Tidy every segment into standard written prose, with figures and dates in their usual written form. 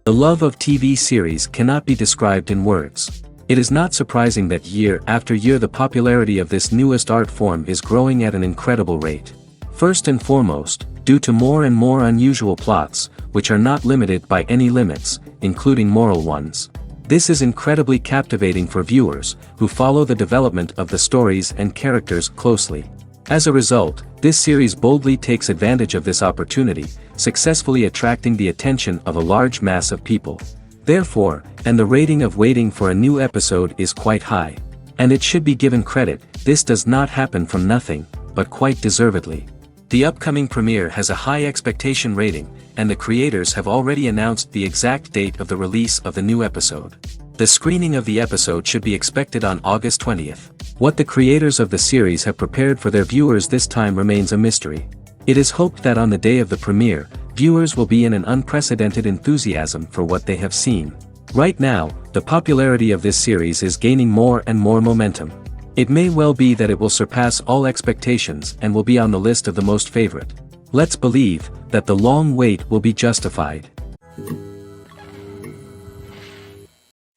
The love of TV series cannot be described in words. It is not surprising that year after year the popularity of this newest art form is growing at an incredible rate. First and foremost, due to more and more unusual plots, which are not limited by any limits, including moral ones. This is incredibly captivating for viewers, who follow the development of the stories and characters closely. As a result, this series boldly takes advantage of this opportunity, successfully attracting the attention of a large mass of people. Therefore, and the rating of waiting for a new episode is quite high. And it should be given credit, this does not happen from nothing, but quite deservedly. The upcoming premiere has a high expectation rating, and the creators have already announced the exact date of the release of the new episode. The screening of the episode should be expected on August 20th. What the creators of the series have prepared for their viewers this time remains a mystery. It is hoped that on the day of the premiere, viewers will be in an unprecedented enthusiasm for what they have seen. Right now, the popularity of this series is gaining more and more momentum. It may well be that it will surpass all expectations and will be on the list of the most favorite. Let's believe that the long wait will be justified.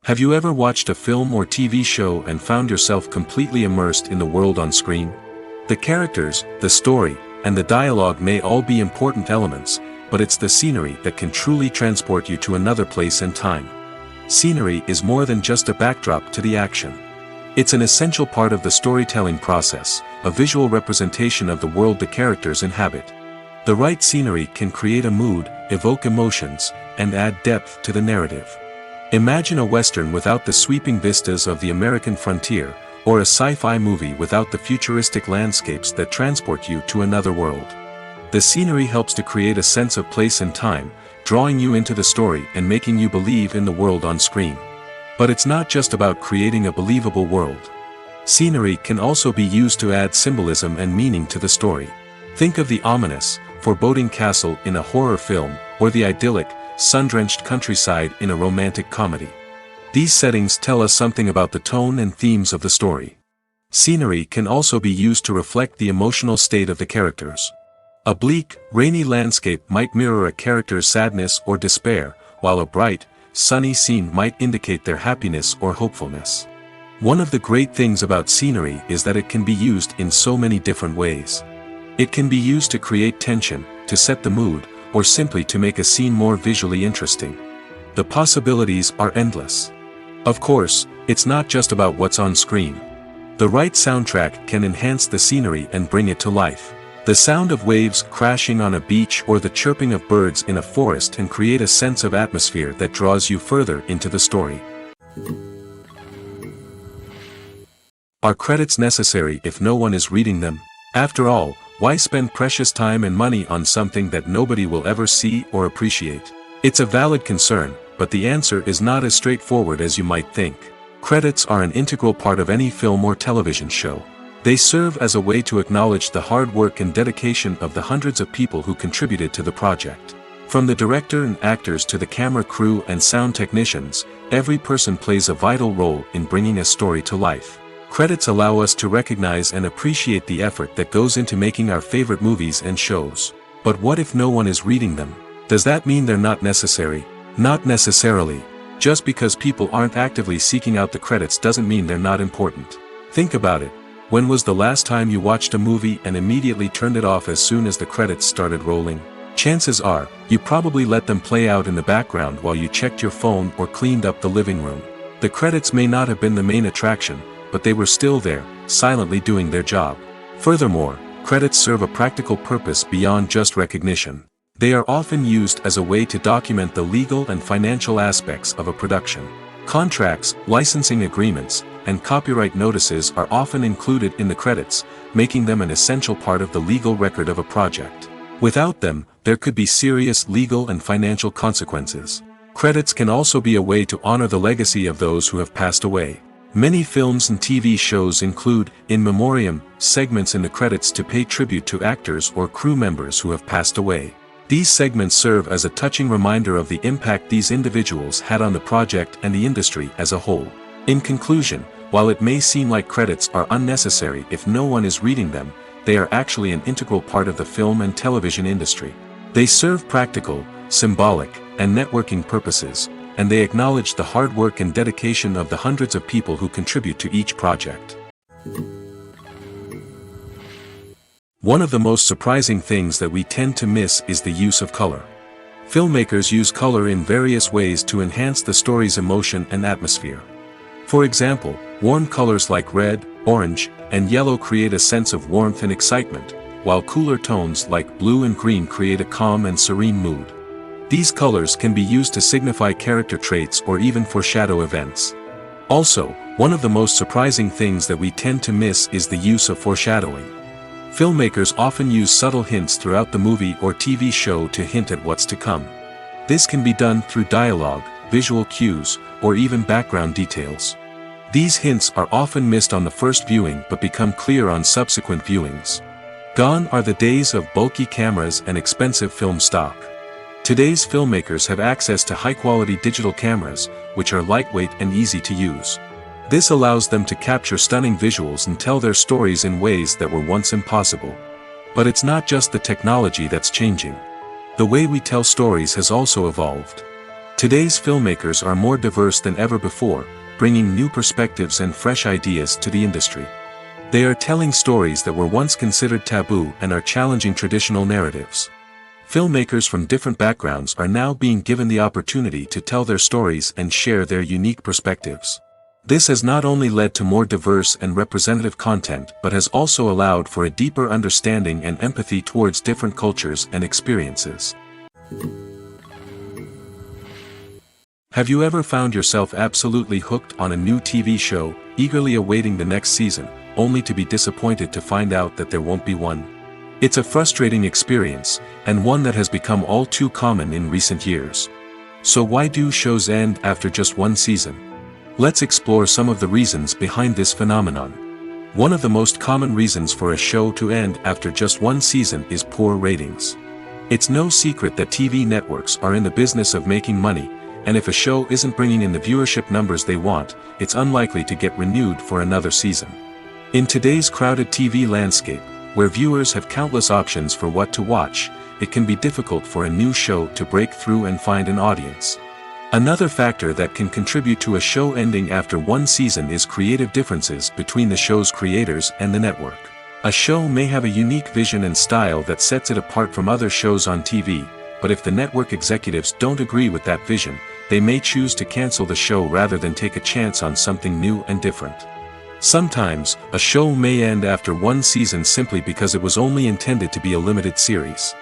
Have you ever watched a film or TV show and found yourself completely immersed in the world on screen? The characters, the story, and the dialogue may all be important elements, but it's the scenery that can truly transport you to another place and time. Scenery is more than just a backdrop to the action. It's an essential part of the storytelling process, a visual representation of the world the characters inhabit. The right scenery can create a mood, evoke emotions, and add depth to the narrative. Imagine a Western without the sweeping vistas of the American frontier, or a sci-fi movie without the futuristic landscapes that transport you to another world. The scenery helps to create a sense of place and time, drawing you into the story and making you believe in the world on screen. But it's not just about creating a believable world. Scenery can also be used to add symbolism and meaning to the story. Think of the ominous, foreboding castle in a horror film, or the idyllic, sun-drenched countryside in a romantic comedy. These settings tell us something about the tone and themes of the story. Scenery can also be used to reflect the emotional state of the characters. A bleak, rainy landscape might mirror a character's sadness or despair, while a bright, sunny scene might indicate their happiness or hopefulness. One of the great things about scenery is that it can be used in so many different ways. It can be used to create tension, to set the mood, or simply to make a scene more visually interesting. The possibilities are endless. Of course, it's not just about what's on screen. The right soundtrack can enhance the scenery and bring it to life. The sound of waves crashing on a beach or the chirping of birds in a forest can create a sense of atmosphere that draws you further into the story. Are credits necessary if no one is reading them? After all, why spend precious time and money on something that nobody will ever see or appreciate? It's a valid concern, but the answer is not as straightforward as you might think. Credits are an integral part of any film or television show. They serve as a way to acknowledge the hard work and dedication of the hundreds of people who contributed to the project. From the director and actors to the camera crew and sound technicians, every person plays a vital role in bringing a story to life. Credits allow us to recognize and appreciate the effort that goes into making our favorite movies and shows. But what if no one is reading them? Does that mean they're not necessary? Not necessarily. Just because people aren't actively seeking out the credits doesn't mean they're not important. Think about it. When was the last time you watched a movie and immediately turned it off as soon as the credits started rolling? Chances are, you probably let them play out in the background while you checked your phone or cleaned up the living room. The credits may not have been the main attraction, but they were still there, silently doing their job. Furthermore, credits serve a practical purpose beyond just recognition. They are often used as a way to document the legal and financial aspects of a production. Contracts, licensing agreements, and copyright notices are often included in the credits, making them an essential part of the legal record of a project. Without them, there could be serious legal and financial consequences. Credits can also be a way to honor the legacy of those who have passed away. Many films and TV shows include, in memoriam, segments in the credits to pay tribute to actors or crew members who have passed away. These segments serve as a touching reminder of the impact these individuals had on the project and the industry as a whole. In conclusion, while it may seem like credits are unnecessary if no one is reading them, they are actually an integral part of the film and television industry. They serve practical, symbolic, and networking purposes, and they acknowledge the hard work and dedication of the hundreds of people who contribute to each project. One of the most surprising things that we tend to miss is the use of color. Filmmakers use color in various ways to enhance the story's emotion and atmosphere. For example, warm colors like red, orange, and yellow create a sense of warmth and excitement, while cooler tones like blue and green create a calm and serene mood. These colors can be used to signify character traits or even foreshadow events. Also, one of the most surprising things that we tend to miss is the use of foreshadowing. Filmmakers often use subtle hints throughout the movie or TV show to hint at what's to come. This can be done through dialogue, visual cues, or even background details. These hints are often missed on the first viewing but become clear on subsequent viewings. Gone are the days of bulky cameras and expensive film stock. Today's filmmakers have access to high-quality digital cameras, which are lightweight and easy to use. This allows them to capture stunning visuals and tell their stories in ways that were once impossible. But it's not just the technology that's changing. The way we tell stories has also evolved. Today's filmmakers are more diverse than ever before, bringing new perspectives and fresh ideas to the industry. They are telling stories that were once considered taboo and are challenging traditional narratives. Filmmakers from different backgrounds are now being given the opportunity to tell their stories and share their unique perspectives. This has not only led to more diverse and representative content but has also allowed for a deeper understanding and empathy towards different cultures and experiences. Have you ever found yourself absolutely hooked on a new TV show, eagerly awaiting the next season, only to be disappointed to find out that there won't be one? It's a frustrating experience, and one that has become all too common in recent years. So why do shows end after just one season? Let's explore some of the reasons behind this phenomenon. One of the most common reasons for a show to end after just one season is poor ratings. It's no secret that TV networks are in the business of making money, and if a show isn't bringing in the viewership numbers they want, it's unlikely to get renewed for another season. In today's crowded TV landscape, where viewers have countless options for what to watch, it can be difficult for a new show to break through and find an audience. Another factor that can contribute to a show ending after one season is creative differences between the show's creators and the network. A show may have a unique vision and style that sets it apart from other shows on TV, but if the network executives don't agree with that vision, they may choose to cancel the show rather than take a chance on something new and different. Sometimes, a show may end after one season simply because it was only intended to be a limited series.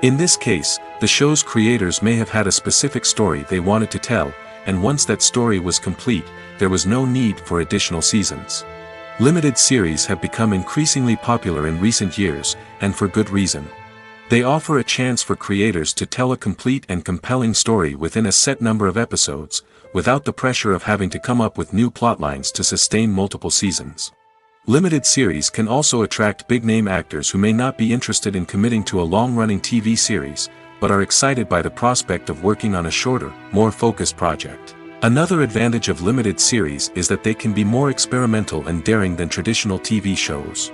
In this case, the show's creators may have had a specific story they wanted to tell, and once that story was complete, there was no need for additional seasons. Limited series have become increasingly popular in recent years, and for good reason. They offer a chance for creators to tell a complete and compelling story within a set number of episodes, without the pressure of having to come up with new plotlines to sustain multiple seasons. Limited series can also attract big-name actors who may not be interested in committing to a long-running TV series, but are excited by the prospect of working on a shorter, more focused project. Another advantage of limited series is that they can be more experimental and daring than traditional TV shows.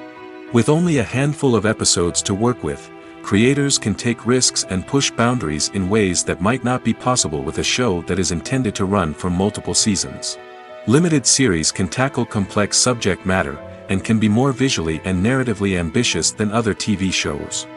With only a handful of episodes to work with, creators can take risks and push boundaries in ways that might not be possible with a show that is intended to run for multiple seasons. Limited series can tackle complex subject matter, and can be more visually and narratively ambitious than other TV shows.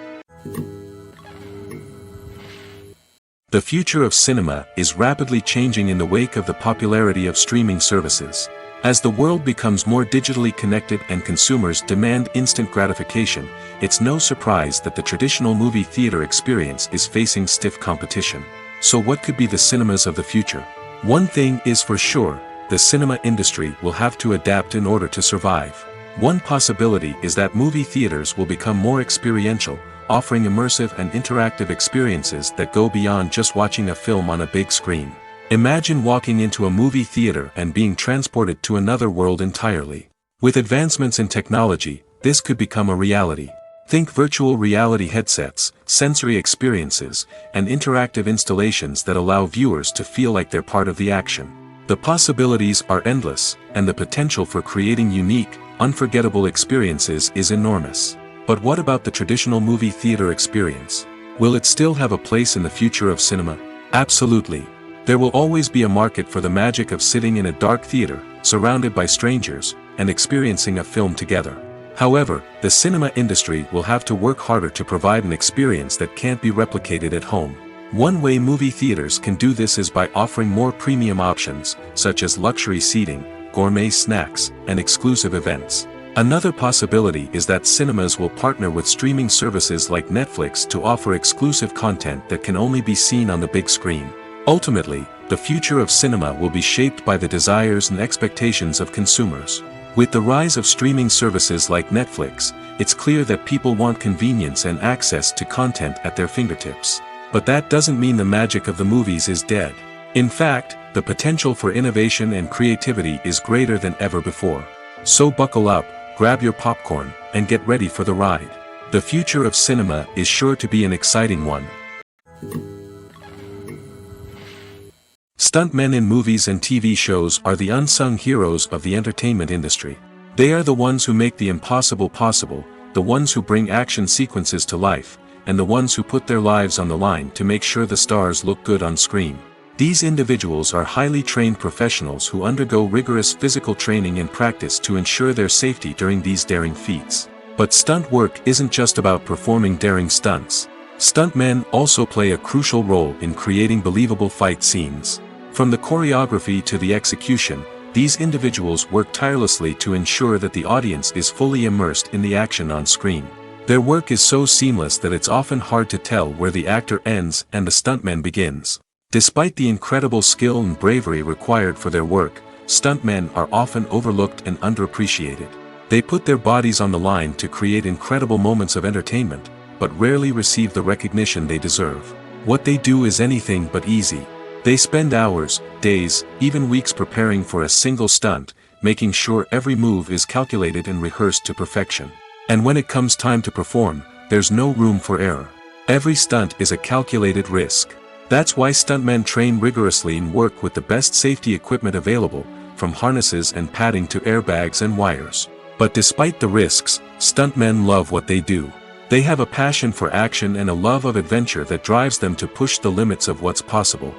The future of cinema is rapidly changing in the wake of the popularity of streaming services. As the world becomes more digitally connected and consumers demand instant gratification, it's no surprise that the traditional movie theater experience is facing stiff competition. So what could be the cinemas of the future? One thing is for sure, the cinema industry will have to adapt in order to survive. One possibility is that movie theaters will become more experiential, offering immersive and interactive experiences that go beyond just watching a film on a big screen. Imagine walking into a movie theater and being transported to another world entirely. With advancements in technology, this could become a reality. Think virtual reality headsets, sensory experiences, and interactive installations that allow viewers to feel like they're part of the action. The possibilities are endless, and the potential for creating unique, unforgettable experiences is enormous. But what about the traditional movie theater experience? Will it still have a place in the future of cinema? Absolutely. There will always be a market for the magic of sitting in a dark theater, surrounded by strangers, and experiencing a film together. However, the cinema industry will have to work harder to provide an experience that can't be replicated at home. One way movie theaters can do this is by offering more premium options, such as luxury seating, gourmet snacks, and exclusive events. Another possibility is that cinemas will partner with streaming services like Netflix to offer exclusive content that can only be seen on the big screen. Ultimately, the future of cinema will be shaped by the desires and expectations of consumers. With the rise of streaming services like Netflix, it's clear that people want convenience and access to content at their fingertips. But that doesn't mean the magic of the movies is dead. In fact, the potential for innovation and creativity is greater than ever before. So buckle up, grab your popcorn, and get ready for the ride. The future of cinema is sure to be an exciting one. Stuntmen in movies and TV shows are the unsung heroes of the entertainment industry. They are the ones who make the impossible possible, the ones who bring action sequences to life, and the ones who put their lives on the line to make sure the stars look good on screen. These individuals are highly trained professionals who undergo rigorous physical training and practice to ensure their safety during these daring feats. But stunt work isn't just about performing daring stunts. Stuntmen also play a crucial role in creating believable fight scenes. From the choreography to the execution, these individuals work tirelessly to ensure that the audience is fully immersed in the action on screen. Their work is so seamless that it's often hard to tell where the actor ends and the stuntman begins. Despite the incredible skill and bravery required for their work, stuntmen are often overlooked and underappreciated. They put their bodies on the line to create incredible moments of entertainment, but rarely receive the recognition they deserve. What they do is anything but easy. They spend hours, days, even weeks preparing for a single stunt, making sure every move is calculated and rehearsed to perfection. And when it comes time to perform, there's no room for error. Every stunt is a calculated risk. That's why stuntmen train rigorously and work with the best safety equipment available, from harnesses and padding to airbags and wires. But despite the risks, stuntmen love what they do. They have a passion for action and a love of adventure that drives them to push the limits of what's possible.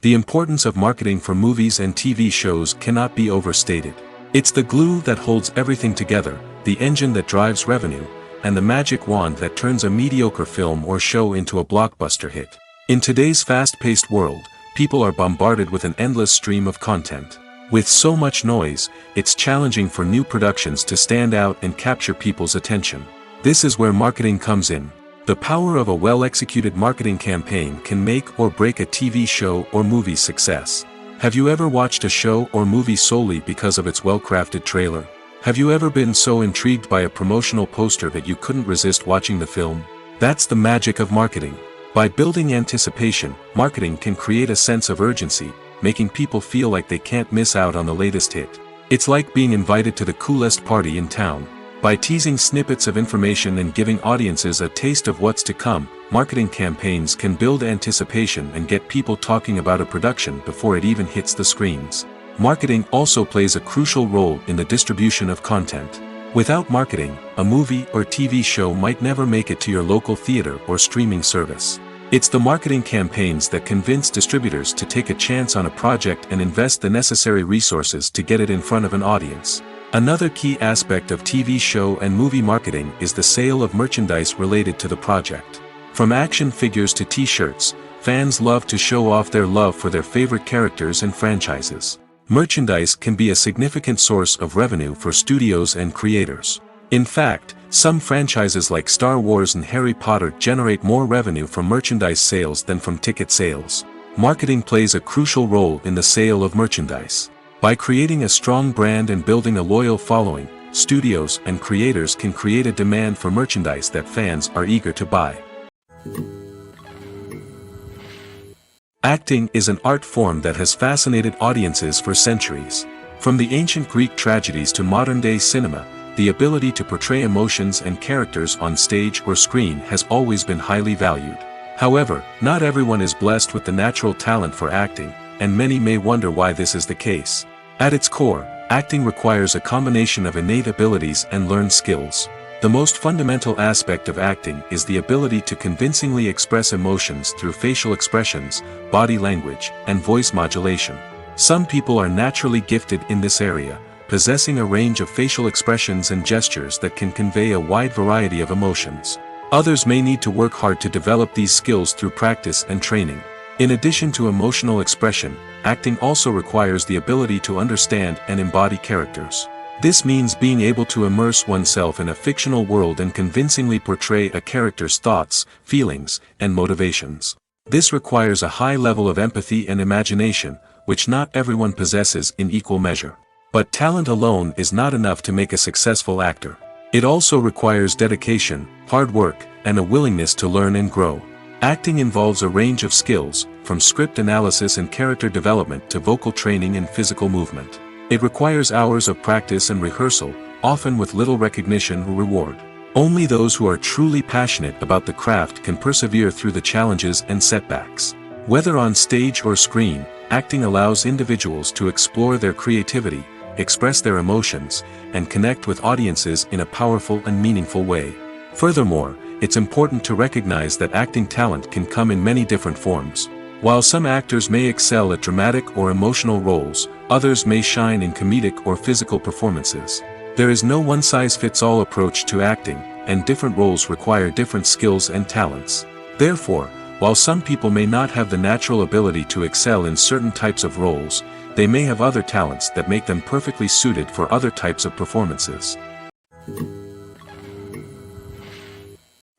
The importance of marketing for movies and TV shows cannot be overstated. It's the glue that holds everything together, the engine that drives revenue, and the magic wand that turns a mediocre film or show into a blockbuster hit. In today's fast-paced world, people are bombarded with an endless stream of content. With so much noise, it's challenging for new productions to stand out and capture people's attention. This is where marketing comes in. The power of a well-executed marketing campaign can make or break a TV show or movie's success. Have you ever watched a show or movie solely because of its well-crafted trailer? Have you ever been so intrigued by a promotional poster that you couldn't resist watching the film? That's the magic of marketing. By building anticipation, marketing can create a sense of urgency, making people feel like they can't miss out on the latest hit. It's like being invited to the coolest party in town. By teasing snippets of information and giving audiences a taste of what's to come, marketing campaigns can build anticipation and get people talking about a production before it even hits the screens. Marketing also plays a crucial role in the distribution of content. Without marketing, a movie or TV show might never make it to your local theater or streaming service. It's the marketing campaigns that convince distributors to take a chance on a project and invest the necessary resources to get it in front of an audience. Another key aspect of TV show and movie marketing is the sale of merchandise related to the project. From action figures to t-shirts, fans love to show off their love for their favorite characters and franchises. Merchandise can be a significant source of revenue for studios and creators. In fact, some franchises like Star Wars and Harry Potter generate more revenue from merchandise sales than from ticket sales. Marketing plays a crucial role in the sale of merchandise. By creating a strong brand and building a loyal following, studios and creators can create a demand for merchandise that fans are eager to buy. Acting is an art form that has fascinated audiences for centuries. From the ancient Greek tragedies to modern-day cinema, the ability to portray emotions and characters on stage or screen has always been highly valued. However, not everyone is blessed with the natural talent for acting, and many may wonder why this is the case. At its core, acting requires a combination of innate abilities and learned skills. The most fundamental aspect of acting is the ability to convincingly express emotions through facial expressions, body language, and voice modulation. Some people are naturally gifted in this area, possessing a range of facial expressions and gestures that can convey a wide variety of emotions. Others may need to work hard to develop these skills through practice and training. In addition to emotional expression, acting also requires the ability to understand and embody characters. This means being able to immerse oneself in a fictional world and convincingly portray a character's thoughts, feelings, and motivations. This requires a high level of empathy and imagination, which not everyone possesses in equal measure. But talent alone is not enough to make a successful actor. It also requires dedication, hard work, and a willingness to learn and grow. Acting involves a range of skills, from script analysis and character development to vocal training and physical movement. It requires hours of practice and rehearsal, often with little recognition or reward. Only those who are truly passionate about the craft can persevere through the challenges and setbacks. Whether on stage or screen, acting allows individuals to explore their creativity, express their emotions, and connect with audiences in a powerful and meaningful way. Furthermore, it's important to recognize that acting talent can come in many different forms. While some actors may excel at dramatic or emotional roles, others may shine in comedic or physical performances. There is no one-size-fits-all approach to acting, and different roles require different skills and talents. Therefore, while some people may not have the natural ability to excel in certain types of roles, they may have other talents that make them perfectly suited for other types of performances.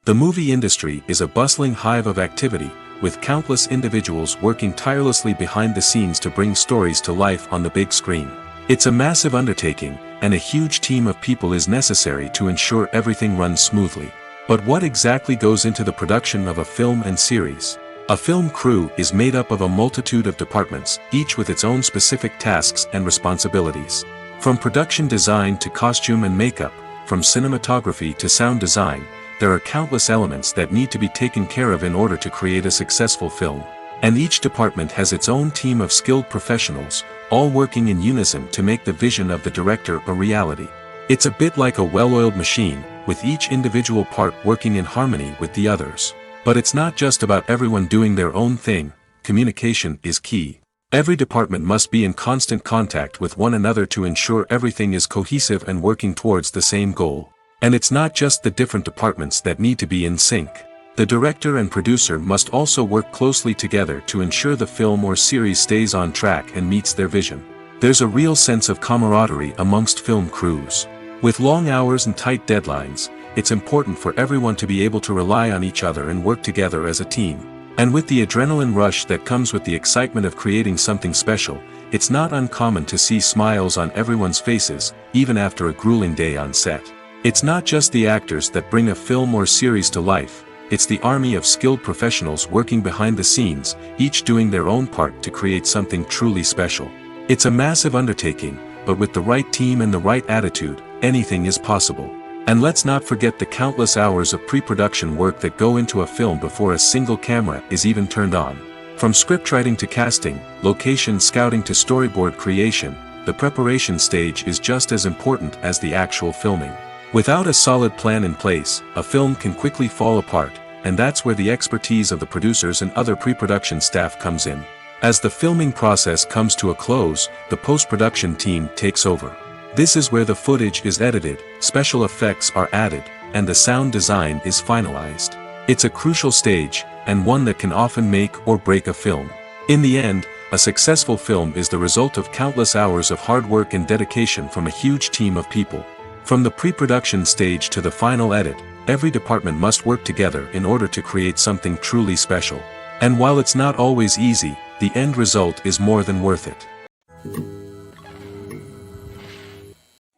The movie industry is a bustling hive of activity, with countless individuals working tirelessly behind the scenes to bring stories to life on the big screen. It's a massive undertaking, and a huge team of people is necessary to ensure everything runs smoothly. But what exactly goes into the production of a film and series? A film crew is made up of a multitude of departments, each with its own specific tasks and responsibilities. From production design to costume and makeup, from cinematography to sound design, there are countless elements that need to be taken care of in order to create a successful film. And each department has its own team of skilled professionals, all working in unison to make the vision of the director a reality. It's a bit like a well-oiled machine, with each individual part working in harmony with the others. But it's not just about everyone doing their own thing. Communication is key. Every department must be in constant contact with one another to ensure everything is cohesive and working towards the same goal. And it's not just the different departments that need to be in sync. The director and producer must also work closely together to ensure the film or series stays on track and meets their vision. There's a real sense of camaraderie amongst film crews. With long hours and tight deadlines, it's important for everyone to be able to rely on each other and work together as a team. And with the adrenaline rush that comes with the excitement of creating something special, it's not uncommon to see smiles on everyone's faces, even after a grueling day on set. It's not just the actors that bring a film or series to life, it's the army of skilled professionals working behind the scenes, each doing their own part to create something truly special. It's a massive undertaking, but with the right team and the right attitude, anything is possible. And let's not forget the countless hours of pre-production work that go into a film before a single camera is even turned on. From scriptwriting to casting, location scouting to storyboard creation, the preparation stage is just as important as the actual filming. Without a solid plan in place, a film can quickly fall apart, and that's where the expertise of the producers and other pre-production staff comes in. As the filming process comes to a close, the post-production team takes over. This is where the footage is edited, special effects are added, and the sound design is finalized. It's a crucial stage, and one that can often make or break a film. In the end, a successful film is the result of countless hours of hard work and dedication from a huge team of people. From the pre-production stage to the final edit, every department must work together in order to create something truly special. And while it's not always easy, the end result is more than worth it.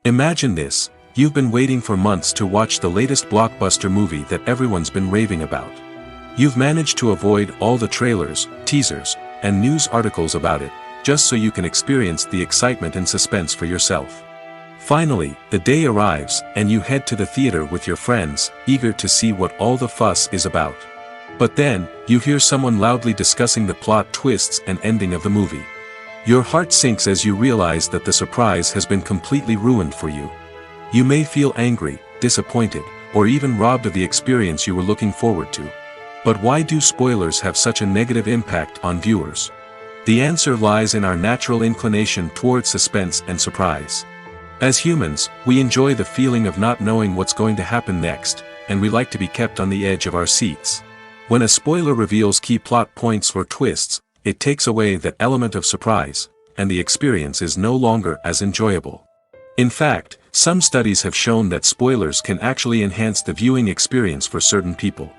Imagine this: you've been waiting for months to watch the latest blockbuster movie that everyone's been raving about. You've managed to avoid all the trailers, teasers, and news articles about it, just so you can experience the excitement and suspense for yourself. Finally, the day arrives, and you head to the theater with your friends, eager to see what all the fuss is about. But then, you hear someone loudly discussing the plot twists and ending of the movie. Your heart sinks as you realize that the surprise has been completely ruined for you. You may feel angry, disappointed, or even robbed of the experience you were looking forward to. But why do spoilers have such a negative impact on viewers? The answer lies in our natural inclination towards suspense and surprise. As humans, we enjoy the feeling of not knowing what's going to happen next, and we like to be kept on the edge of our seats. When a spoiler reveals key plot points or twists, it takes away that element of surprise, and the experience is no longer as enjoyable. In fact, some studies have shown that spoilers can actually enhance the viewing experience for certain people.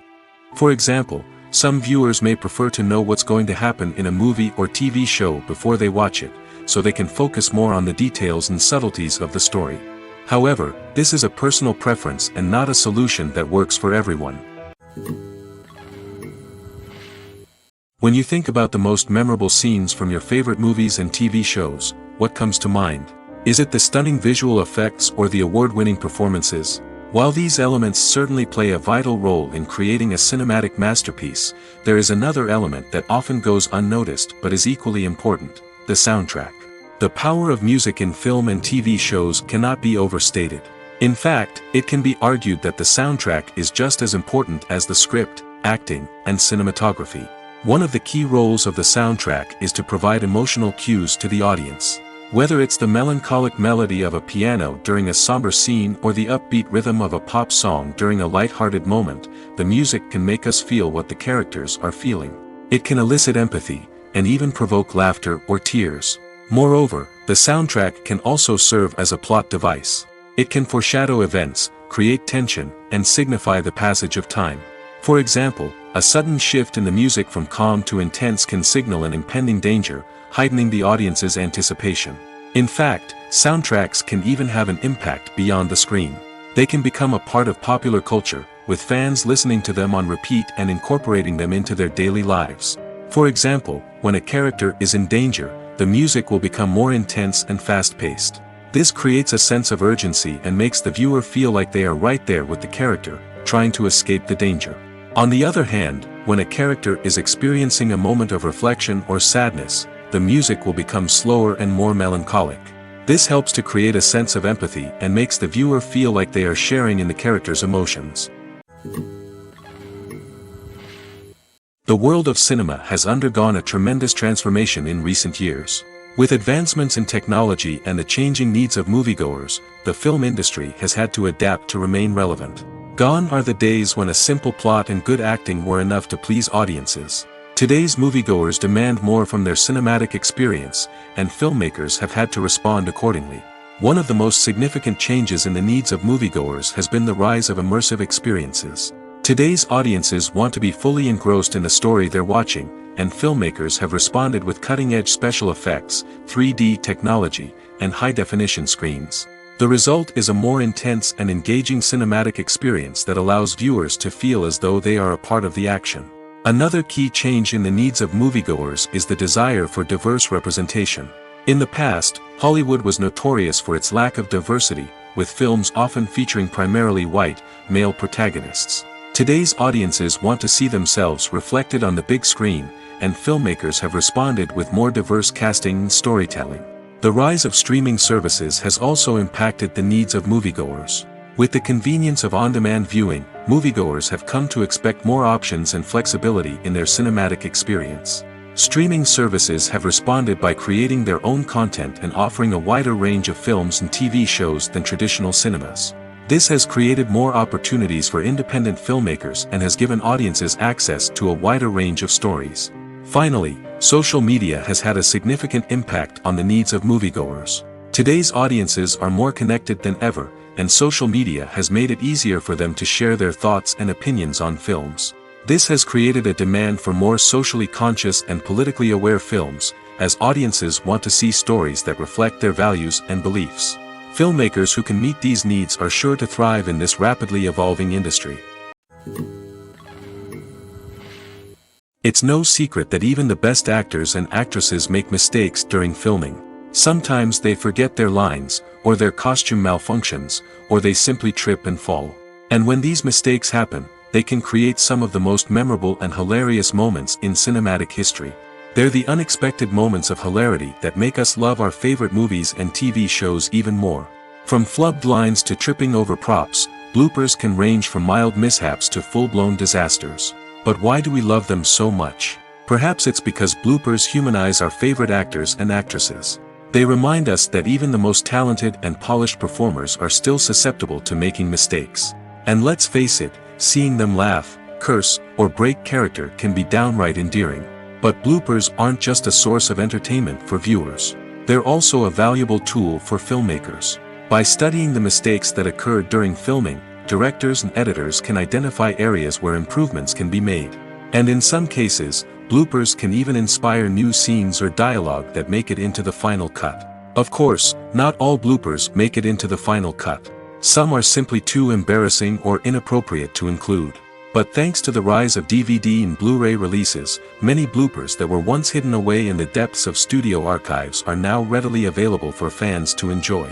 For example, some viewers may prefer to know what's going to happen in a movie or TV show before they watch it, so they can focus more on the details and subtleties of the story. However, this is a personal preference and not a solution that works for everyone. When you think about the most memorable scenes from your favorite movies and TV shows, what comes to mind? Is it the stunning visual effects or the award-winning performances? While these elements certainly play a vital role in creating a cinematic masterpiece, there is another element that often goes unnoticed but is equally important: the soundtrack. The power of music in film and TV shows cannot be overstated. In fact, it can be argued that the soundtrack is just as important as the script, acting, and cinematography. One of the key roles of the soundtrack is to provide emotional cues to the audience. Whether it's the melancholic melody of a piano during a somber scene or the upbeat rhythm of a pop song during a light-hearted moment, the music can make us feel what the characters are feeling. It can elicit empathy, and even provoke laughter or tears. Moreover, the soundtrack can also serve as a plot device. It can foreshadow events, create tension, and signify the passage of time. For example, a sudden shift in the music from calm to intense can signal an impending danger, heightening the audience's anticipation. In fact, soundtracks can even have an impact beyond the screen. They can become a part of popular culture, with fans listening to them on repeat and incorporating them into their daily lives. For example, when a character is in danger, the music will become more intense and fast-paced. This creates a sense of urgency and makes the viewer feel like they are right there with the character, trying to escape the danger. On the other hand, when a character is experiencing a moment of reflection or sadness, the music will become slower and more melancholic. This helps to create a sense of empathy and makes the viewer feel like they are sharing in the character's emotions. The world of cinema has undergone a tremendous transformation in recent years. With advancements in technology and the changing needs of moviegoers, the film industry has had to adapt to remain relevant. Gone are the days when a simple plot and good acting were enough to please audiences. Today's moviegoers demand more from their cinematic experience, and filmmakers have had to respond accordingly. One of the most significant changes in the needs of moviegoers has been the rise of immersive experiences. Today's audiences want to be fully engrossed in the story they're watching, and filmmakers have responded with cutting-edge special effects, 3D technology, and high-definition screens. The result is a more intense and engaging cinematic experience that allows viewers to feel as though they are a part of the action. Another key change in the needs of moviegoers is the desire for diverse representation. In the past, Hollywood was notorious for its lack of diversity, with films often featuring primarily white, male protagonists. Today's audiences want to see themselves reflected on the big screen, and filmmakers have responded with more diverse casting and storytelling. The rise of streaming services has also impacted the needs of moviegoers. With the convenience of on-demand viewing, moviegoers have come to expect more options and flexibility in their cinematic experience. Streaming services have responded by creating their own content and offering a wider range of films and TV shows than traditional cinemas. This has created more opportunities for independent filmmakers and has given audiences access to a wider range of stories. Finally, social media has had a significant impact on the needs of moviegoers. Today's audiences are more connected than ever, and social media has made it easier for them to share their thoughts and opinions on films. This has created a demand for more socially conscious and politically aware films, as audiences want to see stories that reflect their values and beliefs. Filmmakers who can meet these needs are sure to thrive in this rapidly evolving industry. It's no secret that even the best actors and actresses make mistakes during filming. Sometimes they forget their lines, or their costume malfunctions, or they simply trip and fall. And when these mistakes happen, they can create some of the most memorable and hilarious moments in cinematic history. They're the unexpected moments of hilarity that make us love our favorite movies and TV shows even more. From flubbed lines to tripping over props, bloopers can range from mild mishaps to full-blown disasters. But why do we love them so much? Perhaps it's because bloopers humanize our favorite actors and actresses. They remind us that even the most talented and polished performers are still susceptible to making mistakes. And let's face it, seeing them laugh, curse, or break character can be downright endearing. But bloopers aren't just a source of entertainment for viewers. They're also a valuable tool for filmmakers. By studying the mistakes that occurred during filming, directors and editors can identify areas where improvements can be made. And in some cases, bloopers can even inspire new scenes or dialogue that make it into the final cut. Of course, not all bloopers make it into the final cut. Some are simply too embarrassing or inappropriate to include. But thanks to the rise of DVD and Blu-ray releases, many bloopers that were once hidden away in the depths of studio archives are now readily available for fans to enjoy.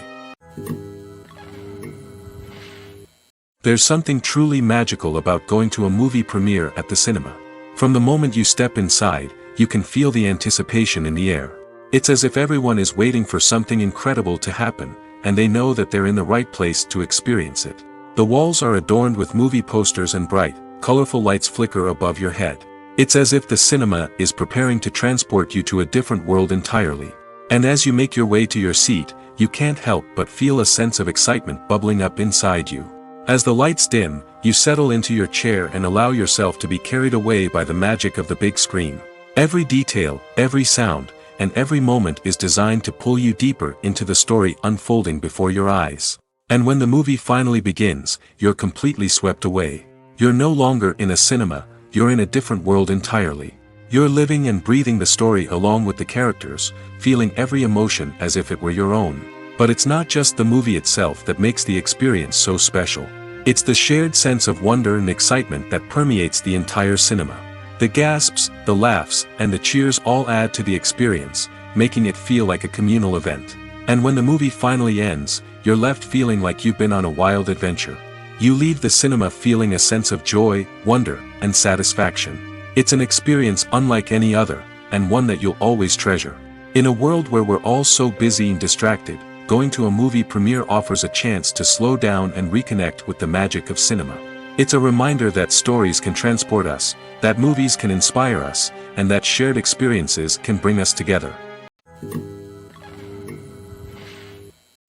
There's something truly magical about going to a movie premiere at the cinema. From the moment you step inside, you can feel the anticipation in the air. It's as if everyone is waiting for something incredible to happen, and they know that they're in the right place to experience it. The walls are adorned with movie posters and bright, colorful lights flicker above your head. It's as if the cinema is preparing to transport you to a different world entirely. And as you make your way to your seat, you can't help but feel a sense of excitement bubbling up inside you. As the lights dim, you settle into your chair and allow yourself to be carried away by the magic of the big screen. Every detail, every sound, and every moment is designed to pull you deeper into the story unfolding before your eyes. And when the movie finally begins, you're completely swept away. You're no longer in a cinema, you're in a different world entirely. You're living and breathing the story along with the characters, feeling every emotion as if it were your own. But it's not just the movie itself that makes the experience so special. It's the shared sense of wonder and excitement that permeates the entire cinema. The gasps, the laughs, and the cheers all add to the experience, making it feel like a communal event. And when the movie finally ends, you're left feeling like you've been on a wild adventure. You leave the cinema feeling a sense of joy, wonder, and satisfaction. It's an experience unlike any other, and one that you'll always treasure. In a world where we're all so busy and distracted, going to a movie premiere offers a chance to slow down and reconnect with the magic of cinema. It's a reminder that stories can transport us, that movies can inspire us, and that shared experiences can bring us together.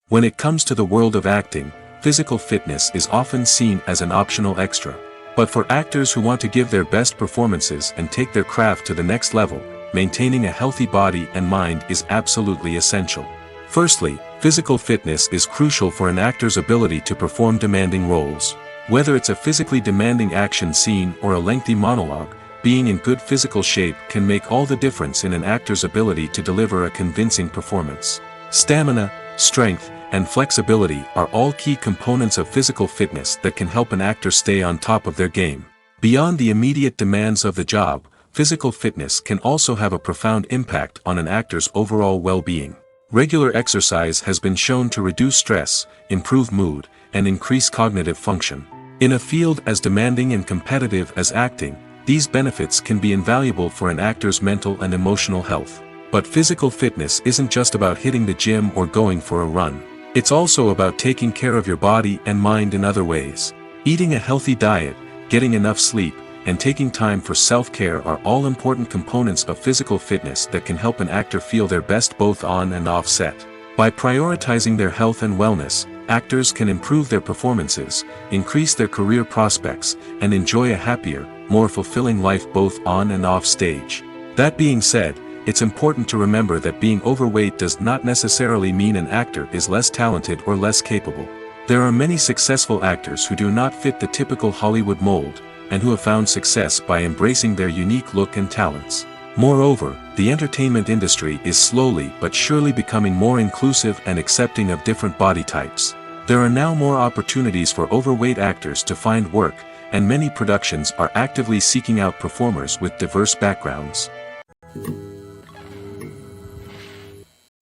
When it comes to the world of acting, physical fitness is often seen as an optional extra. But for actors who want to give their best performances and take their craft to the next level, maintaining a healthy body and mind is absolutely essential. Firstly, physical fitness is crucial for an actor's ability to perform demanding roles. Whether it's a physically demanding action scene or a lengthy monologue, being in good physical shape can make all the difference in an actor's ability to deliver a convincing performance. Stamina, strength, and flexibility are all key components of physical fitness that can help an actor stay on top of their game. Beyond the immediate demands of the job, physical fitness can also have a profound impact on an actor's overall well-being. Regular exercise has been shown to reduce stress, improve mood, and increase cognitive function. In a field as demanding and competitive as acting, these benefits can be invaluable for an actor's mental and emotional health. But physical fitness isn't just about hitting the gym or going for a run. It's also about taking care of your body and mind in other ways. Eating a healthy diet, getting enough sleep, and taking time for self-care are all important components of physical fitness that can help an actor feel their best both on and off set. By prioritizing their health and wellness, actors can improve their performances, increase their career prospects, and enjoy a happier, more fulfilling life both on and off stage. That being said, it's important to remember that being overweight does not necessarily mean an actor is less talented or less capable. There are many successful actors who do not fit the typical Hollywood mold, and who have found success by embracing their unique look and talents. Moreover, the entertainment industry is slowly but surely becoming more inclusive and accepting of different body types. There are now more opportunities for overweight actors to find work, and many productions are actively seeking out performers with diverse backgrounds.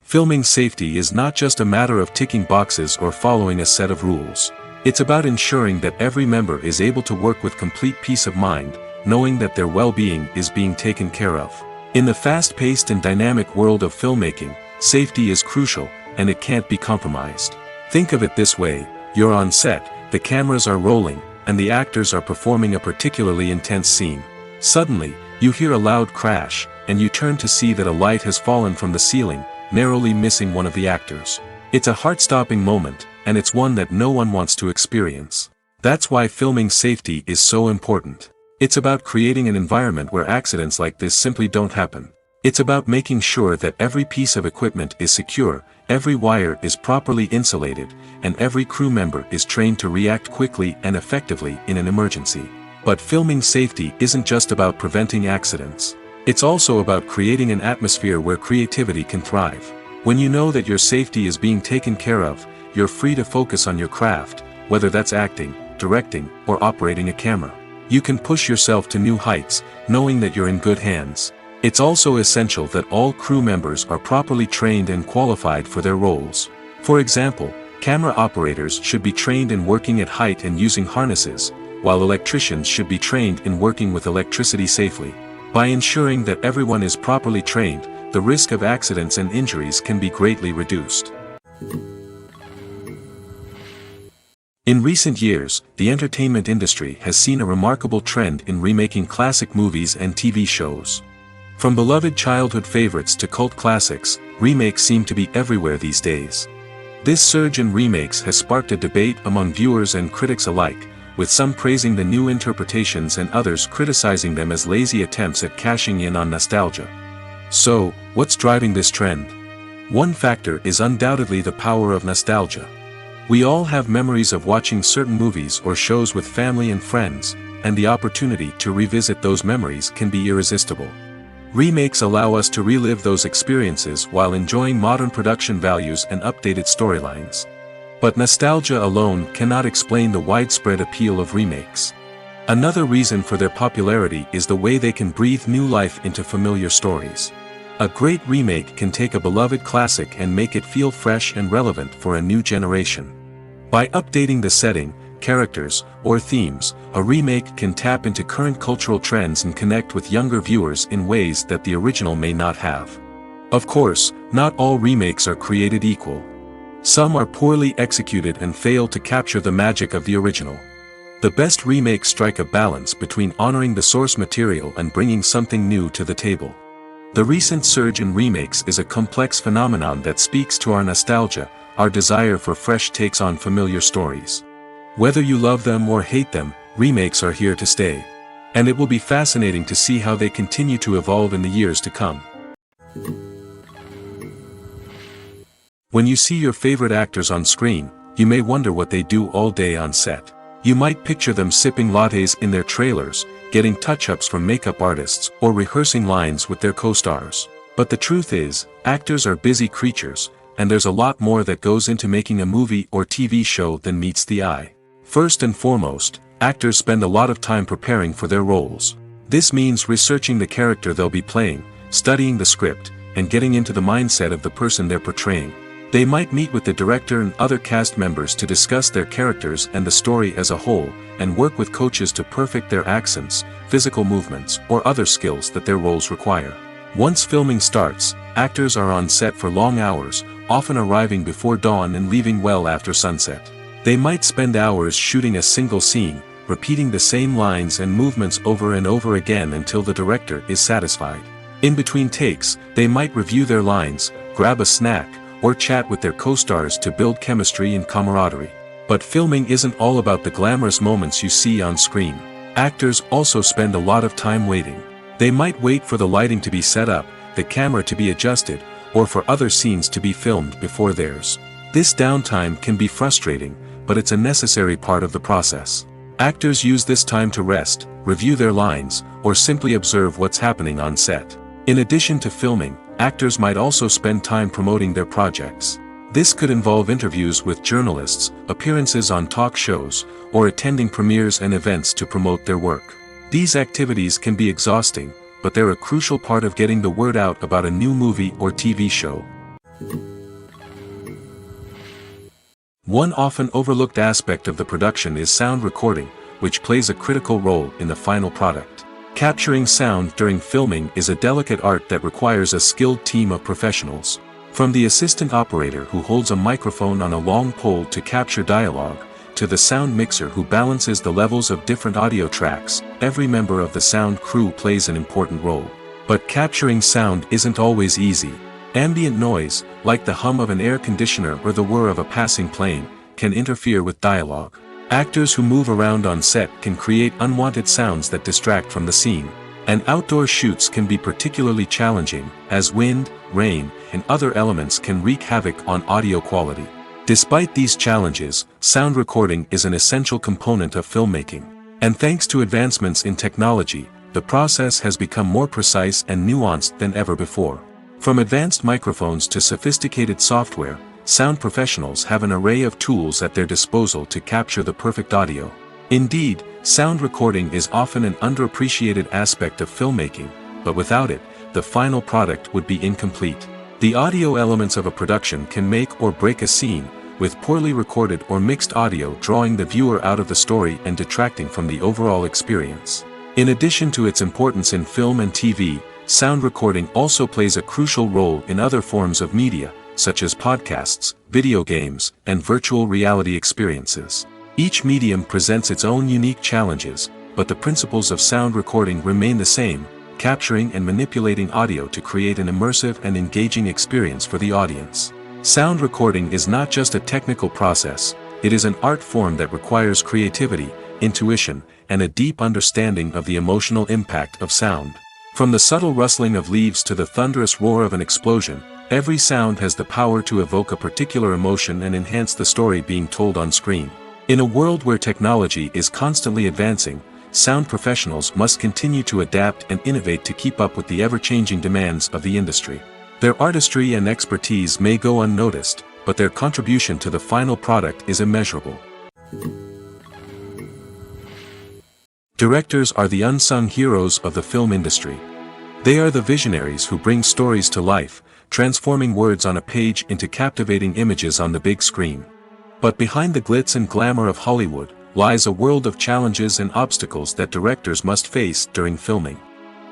Filming safety is not just a matter of ticking boxes or following a set of rules. It's about ensuring that every member is able to work with complete peace of mind, knowing that their well-being is being taken care of. In the fast-paced and dynamic world of filmmaking, safety is crucial, and it can't be compromised. Think of it this way: you're on set, the cameras are rolling, and the actors are performing a particularly intense scene. Suddenly, you hear a loud crash, and you turn to see that a light has fallen from the ceiling, narrowly missing one of the actors. It's a heart-stopping moment, and it's one that no one wants to experience. That's why filming safety is so important. It's about creating an environment where accidents like this simply don't happen. It's about making sure that every piece of equipment is secure, every wire is properly insulated, and every crew member is trained to react quickly and effectively in an emergency. But filming safety isn't just about preventing accidents. It's also about creating an atmosphere where creativity can thrive. When you know that your safety is being taken care of, you're free to focus on your craft, whether that's acting, directing, or operating a camera. You can push yourself to new heights, knowing that you're in good hands. It's also essential that all crew members are properly trained and qualified for their roles. For example, camera operators should be trained in working at height and using harnesses, while electricians should be trained in working with electricity safely. By ensuring that everyone is properly trained, the risk of accidents and injuries can be greatly reduced. In recent years, the entertainment industry has seen a remarkable trend in remaking classic movies and TV shows. From beloved childhood favorites to cult classics, remakes seem to be everywhere these days. This surge in remakes has sparked a debate among viewers and critics alike, with some praising the new interpretations and others criticizing them as lazy attempts at cashing in on nostalgia. So, what's driving this trend? One factor is undoubtedly the power of nostalgia. We all have memories of watching certain movies or shows with family and friends, and the opportunity to revisit those memories can be irresistible. Remakes allow us to relive those experiences while enjoying modern production values and updated storylines. But nostalgia alone cannot explain the widespread appeal of remakes. Another reason for their popularity is the way they can breathe new life into familiar stories. A great remake can take a beloved classic and make it feel fresh and relevant for a new generation. By updating the setting, characters, or themes, a remake can tap into current cultural trends and connect with younger viewers in ways that the original may not have. Of course, not all remakes are created equal. Some are poorly executed and fail to capture the magic of the original. The best remakes strike a balance between honoring the source material and bringing something new to the table. The recent surge in remakes is a complex phenomenon that speaks to our nostalgia, our desire for fresh takes on familiar stories. Whether you love them or hate them, remakes are here to stay. And it will be fascinating to see how they continue to evolve in the years to come. When you see your favorite actors on screen, you may wonder what they do all day on set. You might picture them sipping lattes in their trailers, getting touch-ups from makeup artists, or rehearsing lines with their co-stars. But the truth is, actors are busy creatures, and there's a lot more that goes into making a movie or TV show than meets the eye. First and foremost, actors spend a lot of time preparing for their roles. This means researching the character they'll be playing, studying the script, and getting into the mindset of the person they're portraying. They might meet with the director and other cast members to discuss their characters and the story as a whole, and work with coaches to perfect their accents, physical movements, or other skills that their roles require. Once filming starts, actors are on set for long hours, often arriving before dawn and leaving well after sunset. They might spend hours shooting a single scene, repeating the same lines and movements over and over again until the director is satisfied. In between takes, they might review their lines, grab a snack, or chat with their co-stars to build chemistry and camaraderie. But filming isn't all about the glamorous moments you see on screen. Actors also spend a lot of time waiting. They might wait for the lighting to be set up, the camera to be adjusted, or for other scenes to be filmed before theirs. This downtime can be frustrating, but it's a necessary part of the process. Actors use this time to rest, review their lines, or simply observe what's happening on set. In addition to filming, actors might also spend time promoting their projects. This could involve interviews with journalists, appearances on talk shows, or attending premieres and events to promote their work. These activities can be exhausting, but they're a crucial part of getting the word out about a new movie or TV show. One often overlooked aspect of the production is sound recording, which plays a critical role in the final product. Capturing sound during filming is a delicate art that requires a skilled team of professionals. From the assistant operator who holds a microphone on a long pole to capture dialogue, to the sound mixer who balances the levels of different audio tracks, every member of the sound crew plays an important role. But capturing sound isn't always easy. Ambient noise, like the hum of an air conditioner or the whir of a passing plane, can interfere with dialogue. Actors who move around on set can create unwanted sounds that distract from the scene. And outdoor shoots can be particularly challenging, as wind, rain, and other elements can wreak havoc on audio quality. Despite these challenges, sound recording is an essential component of filmmaking. And thanks to advancements in technology, the process has become more precise and nuanced than ever before. From advanced microphones to sophisticated software, sound professionals have an array of tools at their disposal to capture the perfect audio. Indeed, sound recording is often an underappreciated aspect of filmmaking, but without it, the final product would be incomplete. The audio elements of a production can make or break a scene, with poorly recorded or mixed audio drawing the viewer out of the story and detracting from the overall experience. In addition to its importance in film and TV, sound recording also plays a crucial role in other forms of media, such as podcasts, video games, and virtual reality experiences. Each medium presents its own unique challenges, but the principles of sound recording remain the same, capturing and manipulating audio to create an immersive and engaging experience for the audience. Sound recording is not just a technical process, it is an art form that requires creativity, intuition, and a deep understanding of the emotional impact of sound. From the subtle rustling of leaves to the thunderous roar of an explosion, every sound has the power to evoke a particular emotion and enhance the story being told on screen. In a world where technology is constantly advancing, sound professionals must continue to adapt and innovate to keep up with the ever-changing demands of the industry. Their artistry and expertise may go unnoticed, but their contribution to the final product is immeasurable. Directors are the unsung heroes of the film industry. They are the visionaries who bring stories to life, transforming words on a page into captivating images on the big screen. But behind the glitz and glamour of Hollywood, lies a world of challenges and obstacles that directors must face during filming.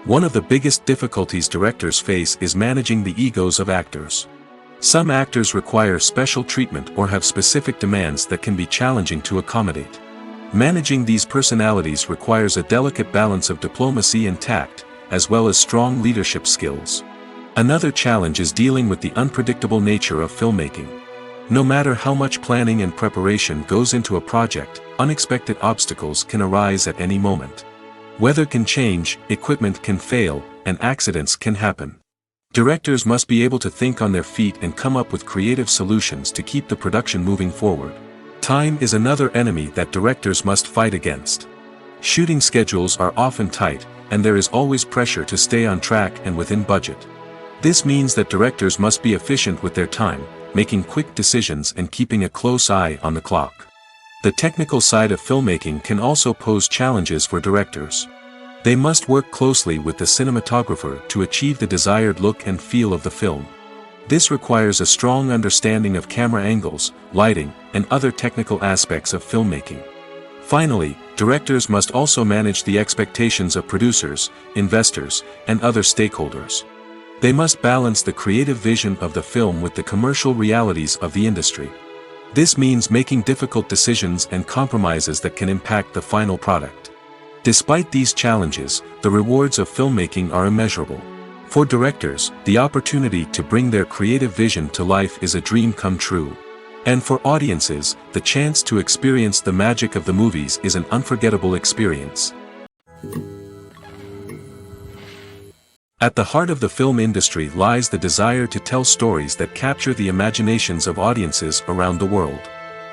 One of the biggest difficulties directors face is managing the egos of actors. Some actors require special treatment or have specific demands that can be challenging to accommodate. Managing these personalities requires a delicate balance of diplomacy and tact, as well as strong leadership skills. Another challenge is dealing with the unpredictable nature of filmmaking. No matter how much planning and preparation goes into a project, unexpected obstacles can arise at any moment. Weather can change, equipment can fail, and accidents can happen. Directors must be able to think on their feet and come up with creative solutions to keep the production moving forward. Time is another enemy that directors must fight against. Shooting schedules are often tight, and there is always pressure to stay on track and within budget. This means that directors must be efficient with their time, making quick decisions and keeping a close eye on the clock. The technical side of filmmaking can also pose challenges for directors. They must work closely with the cinematographer to achieve the desired look and feel of the film. This requires a strong understanding of camera angles, lighting, and other technical aspects of filmmaking. Finally, directors must also manage the expectations of producers, investors, and other stakeholders. They must balance the creative vision of the film with the commercial realities of the industry. This means making difficult decisions and compromises that can impact the final product. Despite these challenges, the rewards of filmmaking are immeasurable. For directors, the opportunity to bring their creative vision to life is a dream come true. And for audiences, the chance to experience the magic of the movies is an unforgettable experience. At the heart of the film industry lies the desire to tell stories that capture the imaginations of audiences around the world.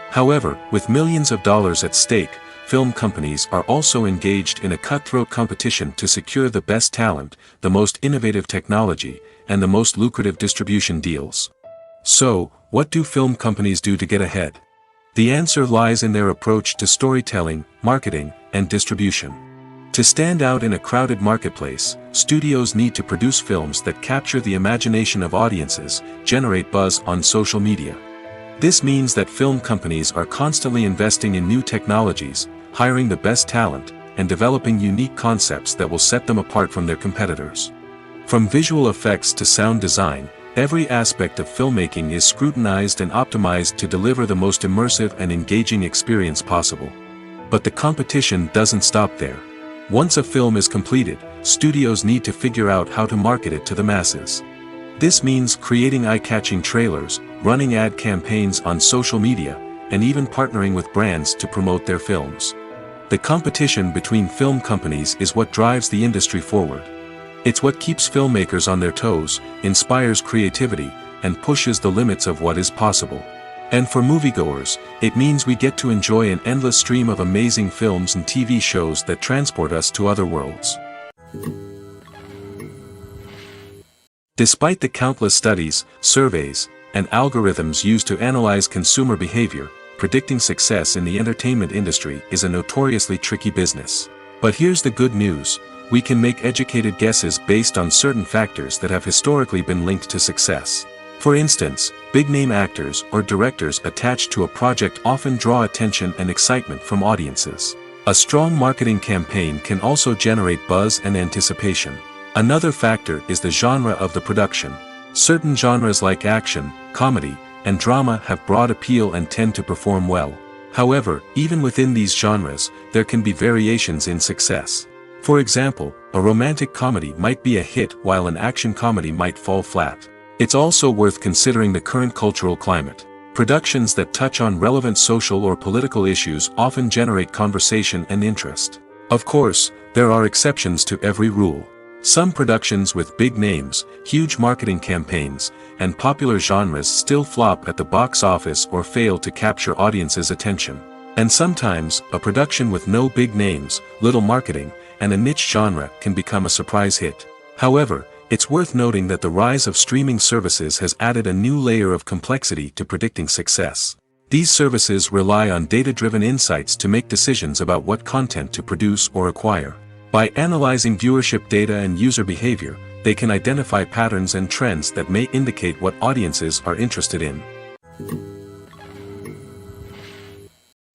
However, with millions of dollars at stake, film companies are also engaged in a cutthroat competition to secure the best talent, the most innovative technology, and the most lucrative distribution deals. So, what do film companies do to get ahead? The answer lies in their approach to storytelling, marketing, and distribution. To stand out in a crowded marketplace, studios need to produce films that capture the imagination of audiences, generate buzz on social media. This means that film companies are constantly investing in new technologies, hiring the best talent, and developing unique concepts that will set them apart from their competitors. From visual effects to sound design, Every aspect of filmmaking is scrutinized and optimized to deliver the most immersive and engaging experience possible. But the competition doesn't stop there. Once a film is completed, studios need to figure out how to market it to the masses. This means creating eye-catching trailers, running ad campaigns on social media, and even partnering with brands to promote their films. The competition between film companies is what drives the industry forward. It's what keeps filmmakers on their toes, inspires creativity, and pushes the limits of what is possible. And for moviegoers, it means we get to enjoy an endless stream of amazing films and TV shows that transport us to other worlds. Despite the countless studies, surveys, and algorithms used to analyze consumer behavior, predicting success in the entertainment industry is a notoriously tricky business. But here's the good news: we can make educated guesses based on certain factors that have historically been linked to success. For instance, big-name actors or directors attached to a project often draw attention and excitement from audiences. A strong marketing campaign can also generate buzz and anticipation. Another factor is the genre of the production. Certain genres like action, comedy, and drama have broad appeal and tend to perform well. However, even within these genres, there can be variations in success. For example, a romantic comedy might be a hit while an action comedy might fall flat. It's also worth considering the current cultural climate. Productions that touch on relevant social or political issues often generate conversation and interest. Of course, there are exceptions to every rule. Some productions with big names, huge marketing campaigns, and popular genres still flop at the box office or fail to capture audiences' attention. And sometimes, a production with no big names, little marketing, and a niche genre can become a surprise hit. However, it's worth noting that the rise of streaming services has added a new layer of complexity to predicting success. These services rely on data-driven insights to make decisions about what content to produce or acquire. By analyzing viewership data and user behavior, they can identify patterns and trends that may indicate what audiences are interested in.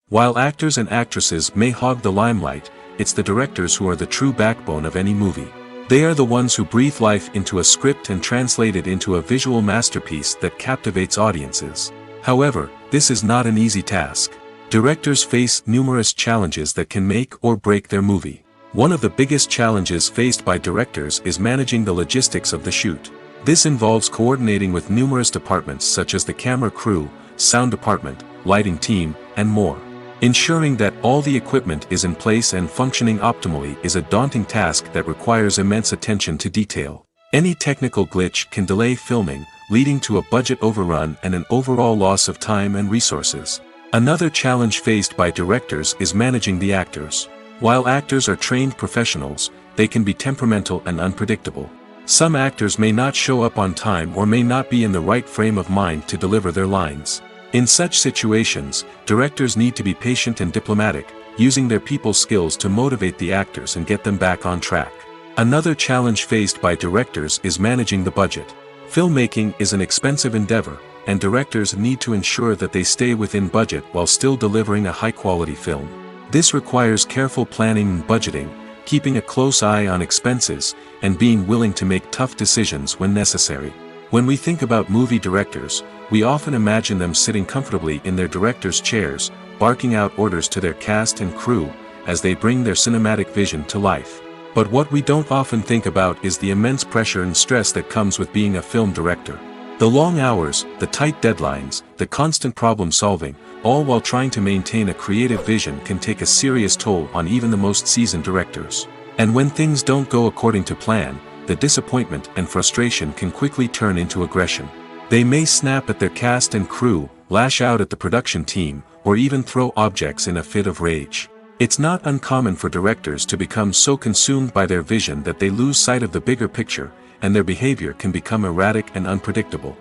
While actors and actresses may hog the limelight, it's the directors who are the true backbone of any movie. They are the ones who breathe life into a script and translate it into a visual masterpiece that captivates audiences. However, this is not an easy task. Directors face numerous challenges that can make or break their movie. One of the biggest challenges faced by directors is managing the logistics of the shoot. This involves coordinating with numerous departments such as the camera crew, sound department, lighting team, and more. Ensuring that all the equipment is in place and functioning optimally is a daunting task that requires immense attention to detail. Any technical glitch can delay filming, leading to a budget overrun and an overall loss of time and resources. Another challenge faced by directors is managing the actors. While actors are trained professionals, they can be temperamental and unpredictable. Some actors may not show up on time or may not be in the right frame of mind to deliver their lines. In such situations, directors need to be patient and diplomatic, using their people skills to motivate the actors and get them back on track. Another challenge faced by directors is managing the budget. Filmmaking is an expensive endeavor, and directors need to ensure that they stay within budget while still delivering a high-quality film. This requires careful planning and budgeting, keeping a close eye on expenses, and being willing to make tough decisions when necessary. When we think about movie directors, we often imagine them sitting comfortably in their director's chairs, barking out orders to their cast and crew, as they bring their cinematic vision to life. But what we don't often think about is the immense pressure and stress that comes with being a film director. The long hours, the tight deadlines, the constant problem solving, all while trying to maintain a creative vision can take a serious toll on even the most seasoned directors. And when things don't go according to plan, the disappointment and frustration can quickly turn into aggression. They may snap at their cast and crew, lash out at the production team, or even throw objects in a fit of rage. It's not uncommon for directors to become so consumed by their vision that they lose sight of the bigger picture, and their behavior can become erratic and unpredictable.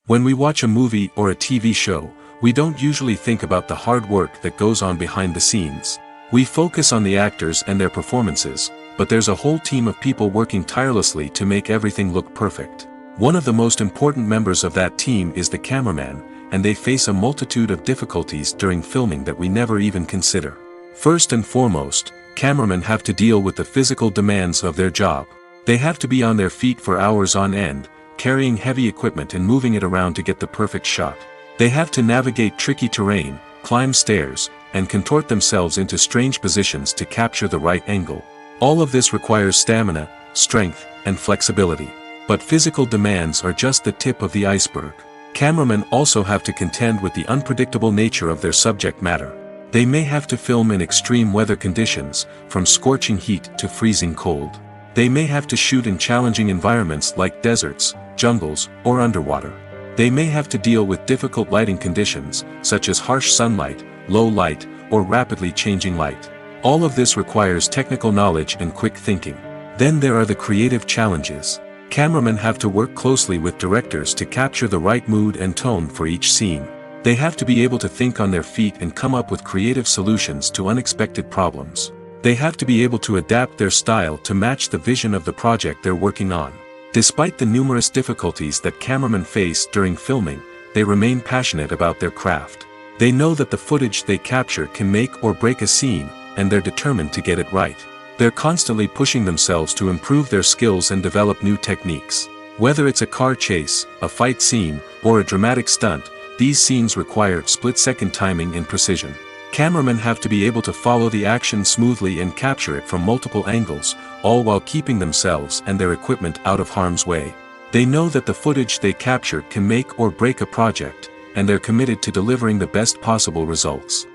When we watch a movie or a TV show, we don't usually think about the hard work that goes on behind the scenes. We focus on the actors and their performances, but there's a whole team of people working tirelessly to make everything look perfect. One of the most important members of that team is the cameraman, and they face a multitude of difficulties during filming that we never even consider. First and foremost, cameramen have to deal with the physical demands of their job. They have to be on their feet for hours on end, carrying heavy equipment and moving it around to get the perfect shot. They have to navigate tricky terrain, climb stairs, and contort themselves into strange positions to capture the right angle. All of this requires stamina, strength, and flexibility. But physical demands are just the tip of the iceberg. Cameramen also have to contend with the unpredictable nature of their subject matter. They may have to film in extreme weather conditions, from scorching heat to freezing cold. They may have to shoot in challenging environments like deserts, jungles, or underwater. They may have to deal with difficult lighting conditions, such as harsh sunlight, low light, or rapidly changing light. All of this requires technical knowledge and quick thinking. Then there are the creative challenges. Cameramen have to work closely with directors to capture the right mood and tone for each scene. They have to be able to think on their feet and come up with creative solutions to unexpected problems. They have to be able to adapt their style to match the vision of the project they're working on. Despite the numerous difficulties that cameramen face during filming, they remain passionate about their craft. They know that the footage they capture can make or break a scene, and they're determined to get it right. They're constantly pushing themselves to improve their skills and develop new techniques. Whether it's a car chase, a fight scene, or a dramatic stunt, these scenes require split-second timing and precision. Cameramen have to be able to follow the action smoothly and capture it from multiple angles, all while keeping themselves and their equipment out of harm's way. They know that the footage they capture can make or break a project, and they're committed to delivering the best possible results.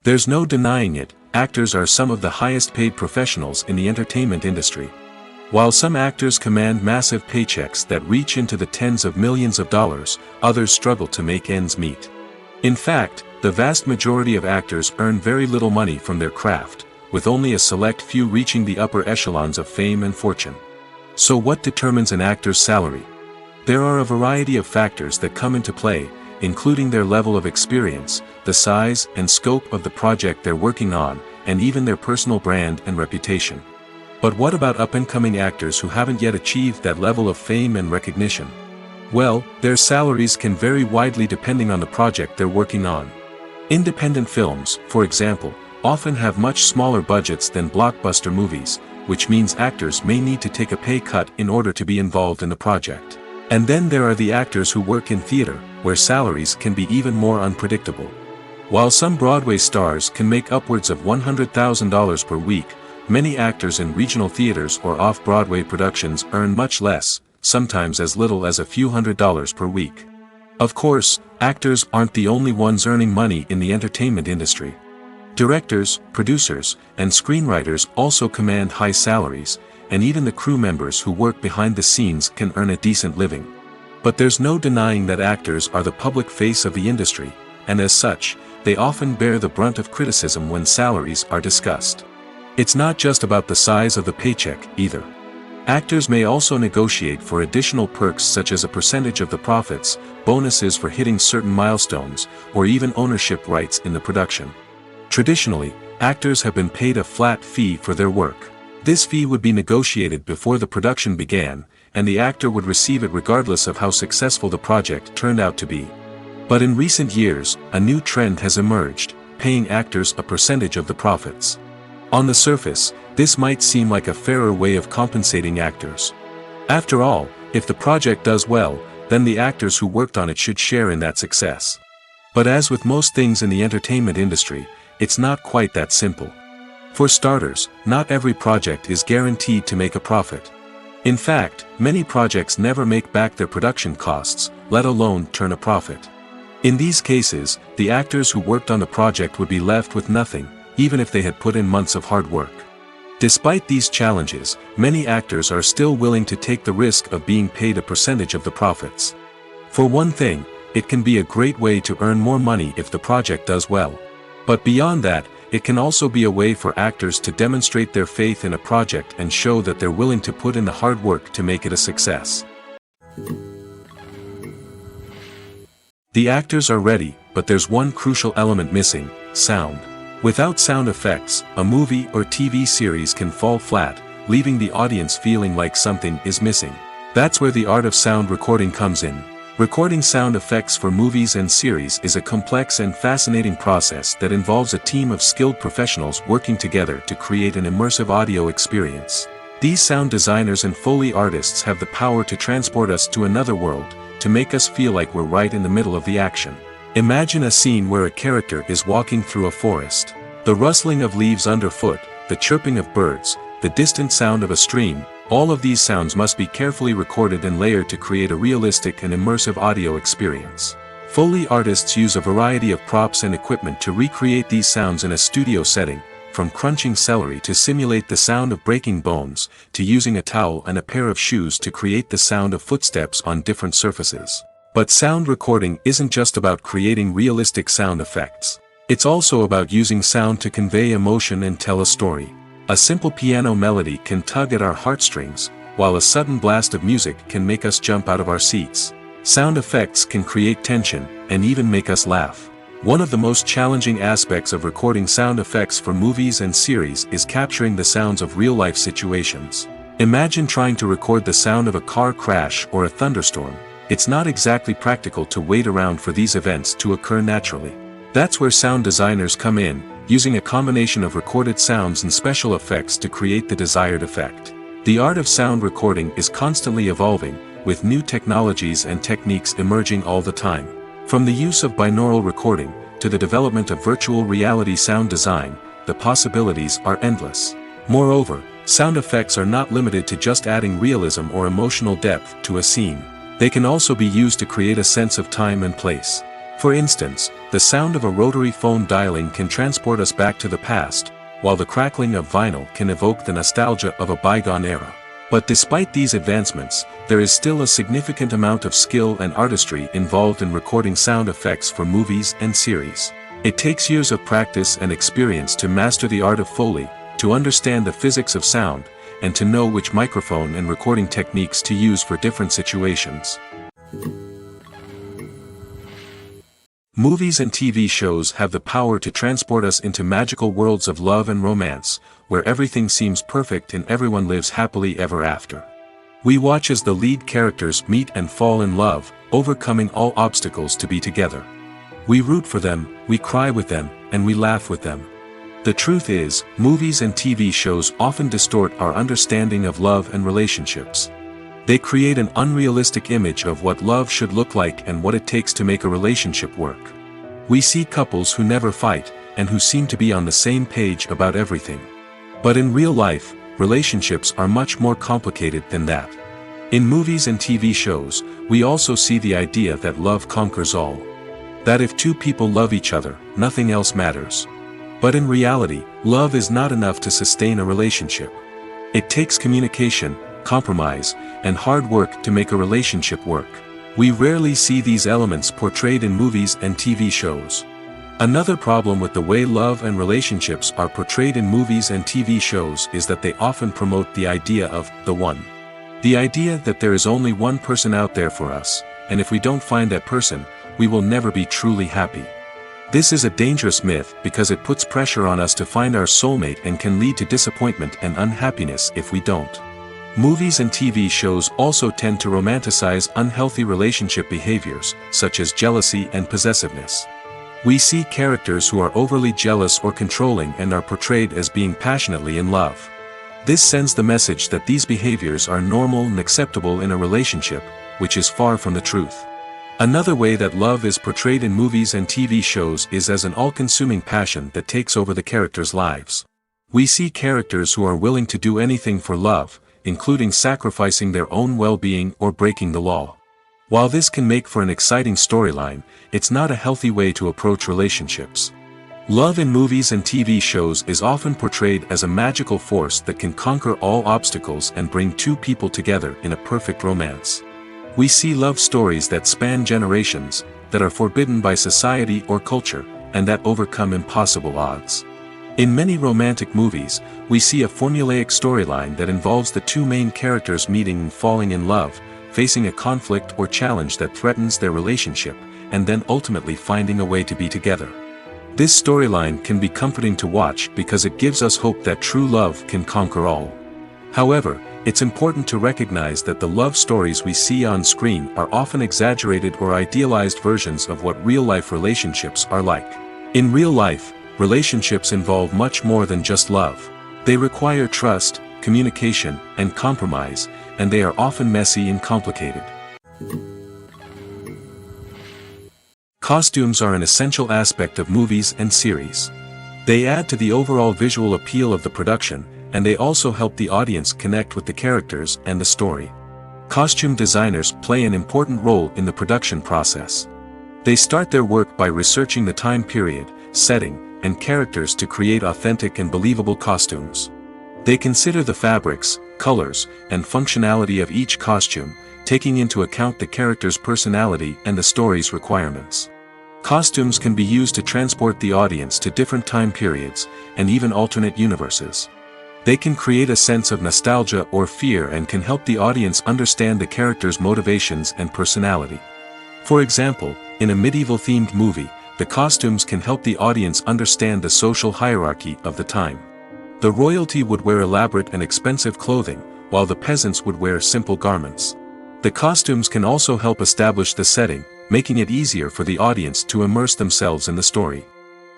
There's no denying it, actors are some of the highest-paid professionals in the entertainment industry. While some actors command massive paychecks that reach into the tens of millions of dollars, others struggle to make ends meet. In fact, the vast majority of actors earn very little money from their craft, with only a select few reaching the upper echelons of fame and fortune. So what determines an actor's salary? There are a variety of factors that come into play, including their level of experience, the size and scope of the project they're working on, and even their personal brand and reputation. But what about up-and-coming actors who haven't yet achieved that level of fame and recognition? Well, their salaries can vary widely depending on the project they're working on. Independent films, for example, often have much smaller budgets than blockbuster movies, which means actors may need to take a pay cut in order to be involved in the project. And then there are the actors who work in theater, where salaries can be even more unpredictable. While some Broadway stars can make upwards of $100,000 per week, many actors in regional theaters or off-Broadway productions earn much less, sometimes as little as a few $100s per week. Of course, actors aren't the only ones earning money in the entertainment industry. Directors, producers, and screenwriters also command high salaries, and even the crew members who work behind the scenes can earn a decent living. But there's no denying that actors are the public face of the industry, and as such, they often bear the brunt of criticism when salaries are discussed. It's not just about the size of the paycheck, either. Actors may also negotiate for additional perks such as a percentage of the profits, bonuses for hitting certain milestones, or even ownership rights in the production. Traditionally, actors have been paid a flat fee for their work. This fee would be negotiated before the production began, and the actor would receive it regardless of how successful the project turned out to be. But in recent years, a new trend has emerged, paying actors a percentage of the profits. On the surface, this might seem like a fairer way of compensating actors. After all, if the project does well, then the actors who worked on it should share in that success. But as with most things in the entertainment industry, it's not quite that simple. For starters, not every project is guaranteed to make a profit. In fact, many projects never make back their production costs, let alone turn a profit. In these cases, the actors who worked on the project would be left with nothing, even if they had put in months of hard work. Despite these challenges, many actors are still willing to take the risk of being paid a percentage of the profits. For one thing, it can be a great way to earn more money if the project does well. But beyond that, it can also be a way for actors to demonstrate their faith in a project and show that they're willing to put in the hard work to make it a success. The actors are ready, but there's one crucial element missing: sound. Without sound effects, a movie or TV series can fall flat, leaving the audience feeling like something is missing. That's where the art of sound recording comes in. Recording sound effects for movies and series is a complex and fascinating process that involves a team of skilled professionals working together to create an immersive audio experience. These sound designers and Foley artists have the power to transport us to another world, to make us feel like we're right in the middle of the action. Imagine a scene where a character is walking through a forest. The rustling of leaves underfoot, the chirping of birds, the distant sound of a stream, all of these sounds must be carefully recorded and layered to create a realistic and immersive audio experience. Foley artists use a variety of props and equipment to recreate these sounds in a studio setting, from crunching celery to simulate the sound of breaking bones, to using a towel and a pair of shoes to create the sound of footsteps on different surfaces. But sound recording isn't just about creating realistic sound effects. It's also about using sound to convey emotion and tell a story. A simple piano melody can tug at our heartstrings, while a sudden blast of music can make us jump out of our seats. Sound effects can create tension, and even make us laugh. One of the most challenging aspects of recording sound effects for movies and series is capturing the sounds of real-life situations. Imagine trying to record the sound of a car crash or a thunderstorm. It's not exactly practical to wait around for these events to occur naturally. That's where sound designers come in, using a combination of recorded sounds and special effects to create the desired effect. The art of sound recording is constantly evolving, with new technologies and techniques emerging all the time. From the use of binaural recording, to the development of virtual reality sound design, the possibilities are endless. Moreover, sound effects are not limited to just adding realism or emotional depth to a scene. They can also be used to create a sense of time and place. For instance, the sound of a rotary phone dialing can transport us back to the past, while the crackling of vinyl can evoke the nostalgia of a bygone era. But despite these advancements, there is still a significant amount of skill and artistry involved in recording sound effects for movies and series. It takes years of practice and experience to master the art of Foley, to understand the physics of sound, and to know which microphone and recording techniques to use for different situations. Movies and TV shows have the power to transport us into magical worlds of love and romance, where everything seems perfect and everyone lives happily ever after. We watch as the lead characters meet and fall in love, overcoming all obstacles to be together. We root for them, we cry with them, and we laugh with them. The truth is, movies and TV shows often distort our understanding of love and relationships. They create an unrealistic image of what love should look like and what it takes to make a relationship work. We see couples who never fight, and who seem to be on the same page about everything. But in real life, relationships are much more complicated than that. In movies and TV shows, we also see the idea that love conquers all. That if two people love each other, nothing else matters. But in reality, love is not enough to sustain a relationship. It takes communication, compromise, and hard work to make a relationship work. We rarely see these elements portrayed in movies and TV shows. Another problem with the way love and relationships are portrayed in movies and TV shows is that they often promote the idea of the one. The idea that there is only one person out there for us, and if we don't find that person, we will never be truly happy. This is a dangerous myth because it puts pressure on us to find our soulmate and can lead to disappointment and unhappiness if we don't. Movies and TV shows also tend to romanticize unhealthy relationship behaviors, such as jealousy and possessiveness. We see characters who are overly jealous or controlling and are portrayed as being passionately in love. This sends the message that these behaviors are normal and acceptable in a relationship, which is far from the truth. Another way that love is portrayed in movies and TV shows is as an all-consuming passion that takes over the characters' lives. We see characters who are willing to do anything for love, including sacrificing their own well-being or breaking the law. While this can make for an exciting storyline, it's not a healthy way to approach relationships. Love in movies and TV shows is often portrayed as a magical force that can conquer all obstacles and bring two people together in a perfect romance. We see love stories that span generations, that are forbidden by society or culture, and that overcome impossible odds. In many romantic movies, we see a formulaic storyline that involves the two main characters meeting and falling in love, facing a conflict or challenge that threatens their relationship, and then ultimately finding a way to be together. This storyline can be comforting to watch because it gives us hope that true love can conquer all. However, it's important to recognize that the love stories we see on screen are often exaggerated or idealized versions of what real-life relationships are like. In real life, relationships involve much more than just love. They require trust, communication, and compromise, and they are often messy and complicated. Costumes are an essential aspect of movies and series. They add to the overall visual appeal of the production, and they also help the audience connect with the characters and the story. Costume designers play an important role in the production process. They start their work by researching the time period, setting, and characters to create authentic and believable costumes. They consider the fabrics, colors, and functionality of each costume, taking into account the character's personality and the story's requirements. Costumes can be used to transport the audience to different time periods, and even alternate universes. They can create a sense of nostalgia or fear and can help the audience understand the character's motivations and personality. For example, in a medieval-themed movie, the costumes can help the audience understand the social hierarchy of the time. The royalty would wear elaborate and expensive clothing, while the peasants would wear simple garments. The costumes can also help establish the setting, making it easier for the audience to immerse themselves in the story.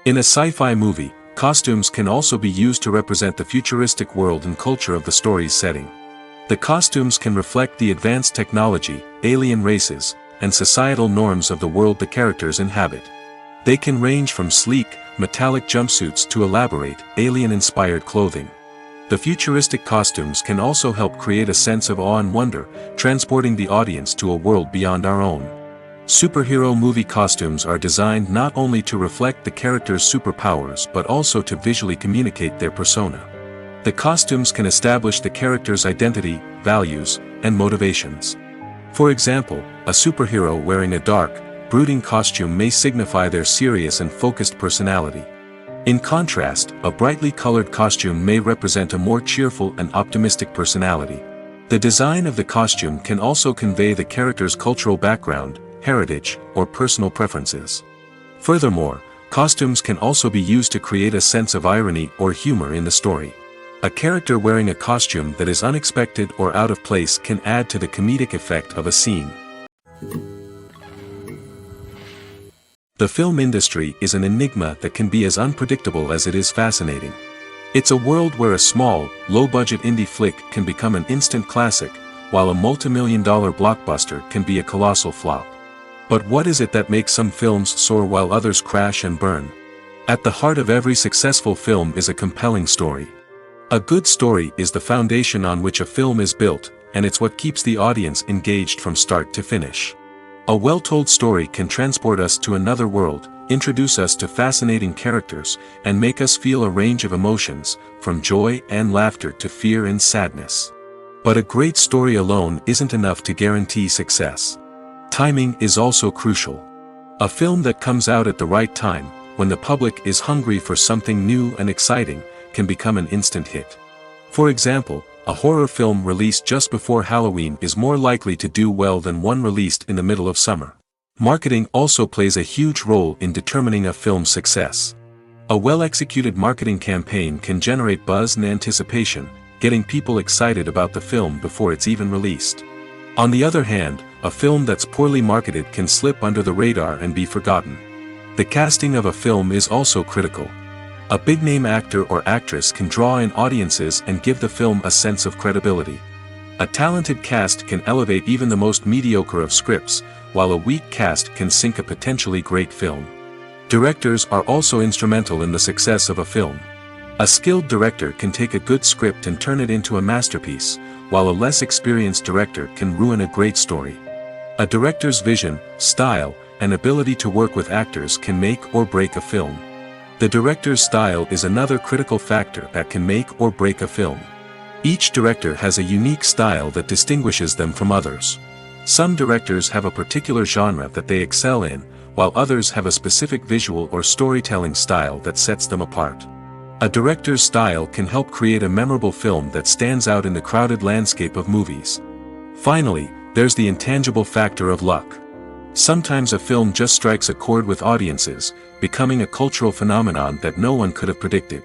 In a sci-fi movie, costumes can also be used to represent the futuristic world and culture of the story's setting. The costumes can reflect the advanced technology, alien races, and societal norms of the world the characters inhabit. They can range from sleek, metallic jumpsuits to elaborate, alien-inspired clothing. The futuristic costumes can also help create a sense of awe and wonder, transporting the audience to a world beyond our own. Superhero movie costumes are designed not only to reflect the character's superpowers but also to visually communicate their persona. The costumes can establish the character's identity, values, and motivations. For example, a superhero wearing a dark, brooding costume may signify their serious and focused personality. In contrast, a brightly colored costume may represent a more cheerful and optimistic personality. The design of the costume can also convey the character's cultural background, heritage, or personal preferences. Furthermore, costumes can also be used to create a sense of irony or humor in the story. A character wearing a costume that is unexpected or out of place can add to the comedic effect of a scene. The film industry is an enigma that can be as unpredictable as it is fascinating. It's a world where a small, low-budget indie flick can become an instant classic, while a multi-million-dollar blockbuster can be a colossal flop. But what is it that makes some films soar while others crash and burn? At the heart of every successful film is a compelling story. A good story is the foundation on which a film is built, and it's what keeps the audience engaged from start to finish. A well-told story can transport us to another world, introduce us to fascinating characters, and make us feel a range of emotions, from joy and laughter to fear and sadness. But a great story alone isn't enough to guarantee success. Timing is also crucial. A film that comes out at the right time, when the public is hungry for something new and exciting, can become an instant hit. For example, a horror film released just before Halloween is more likely to do well than one released in the middle of summer. Marketing also plays a huge role in determining a film's success. A well-executed marketing campaign can generate buzz and anticipation, getting people excited about the film before it's even released. On the other hand, a film that's poorly marketed can slip under the radar and be forgotten. The casting of a film is also critical. A big-name actor or actress can draw in audiences and give the film a sense of credibility. A talented cast can elevate even the most mediocre of scripts, while a weak cast can sink a potentially great film. Directors are also instrumental in the success of a film. A skilled director can take a good script and turn it into a masterpiece, while a less experienced director can ruin a great story. A director's vision, style, and ability to work with actors can make or break a film. The director's style is another critical factor that can make or break a film. Each director has a unique style that distinguishes them from others. Some directors have a particular genre that they excel in, while others have a specific visual or storytelling style that sets them apart. A director's style can help create a memorable film that stands out in the crowded landscape of movies. Finally, there's the intangible factor of luck. Sometimes a film just strikes a chord with audiences, becoming a cultural phenomenon that no one could have predicted.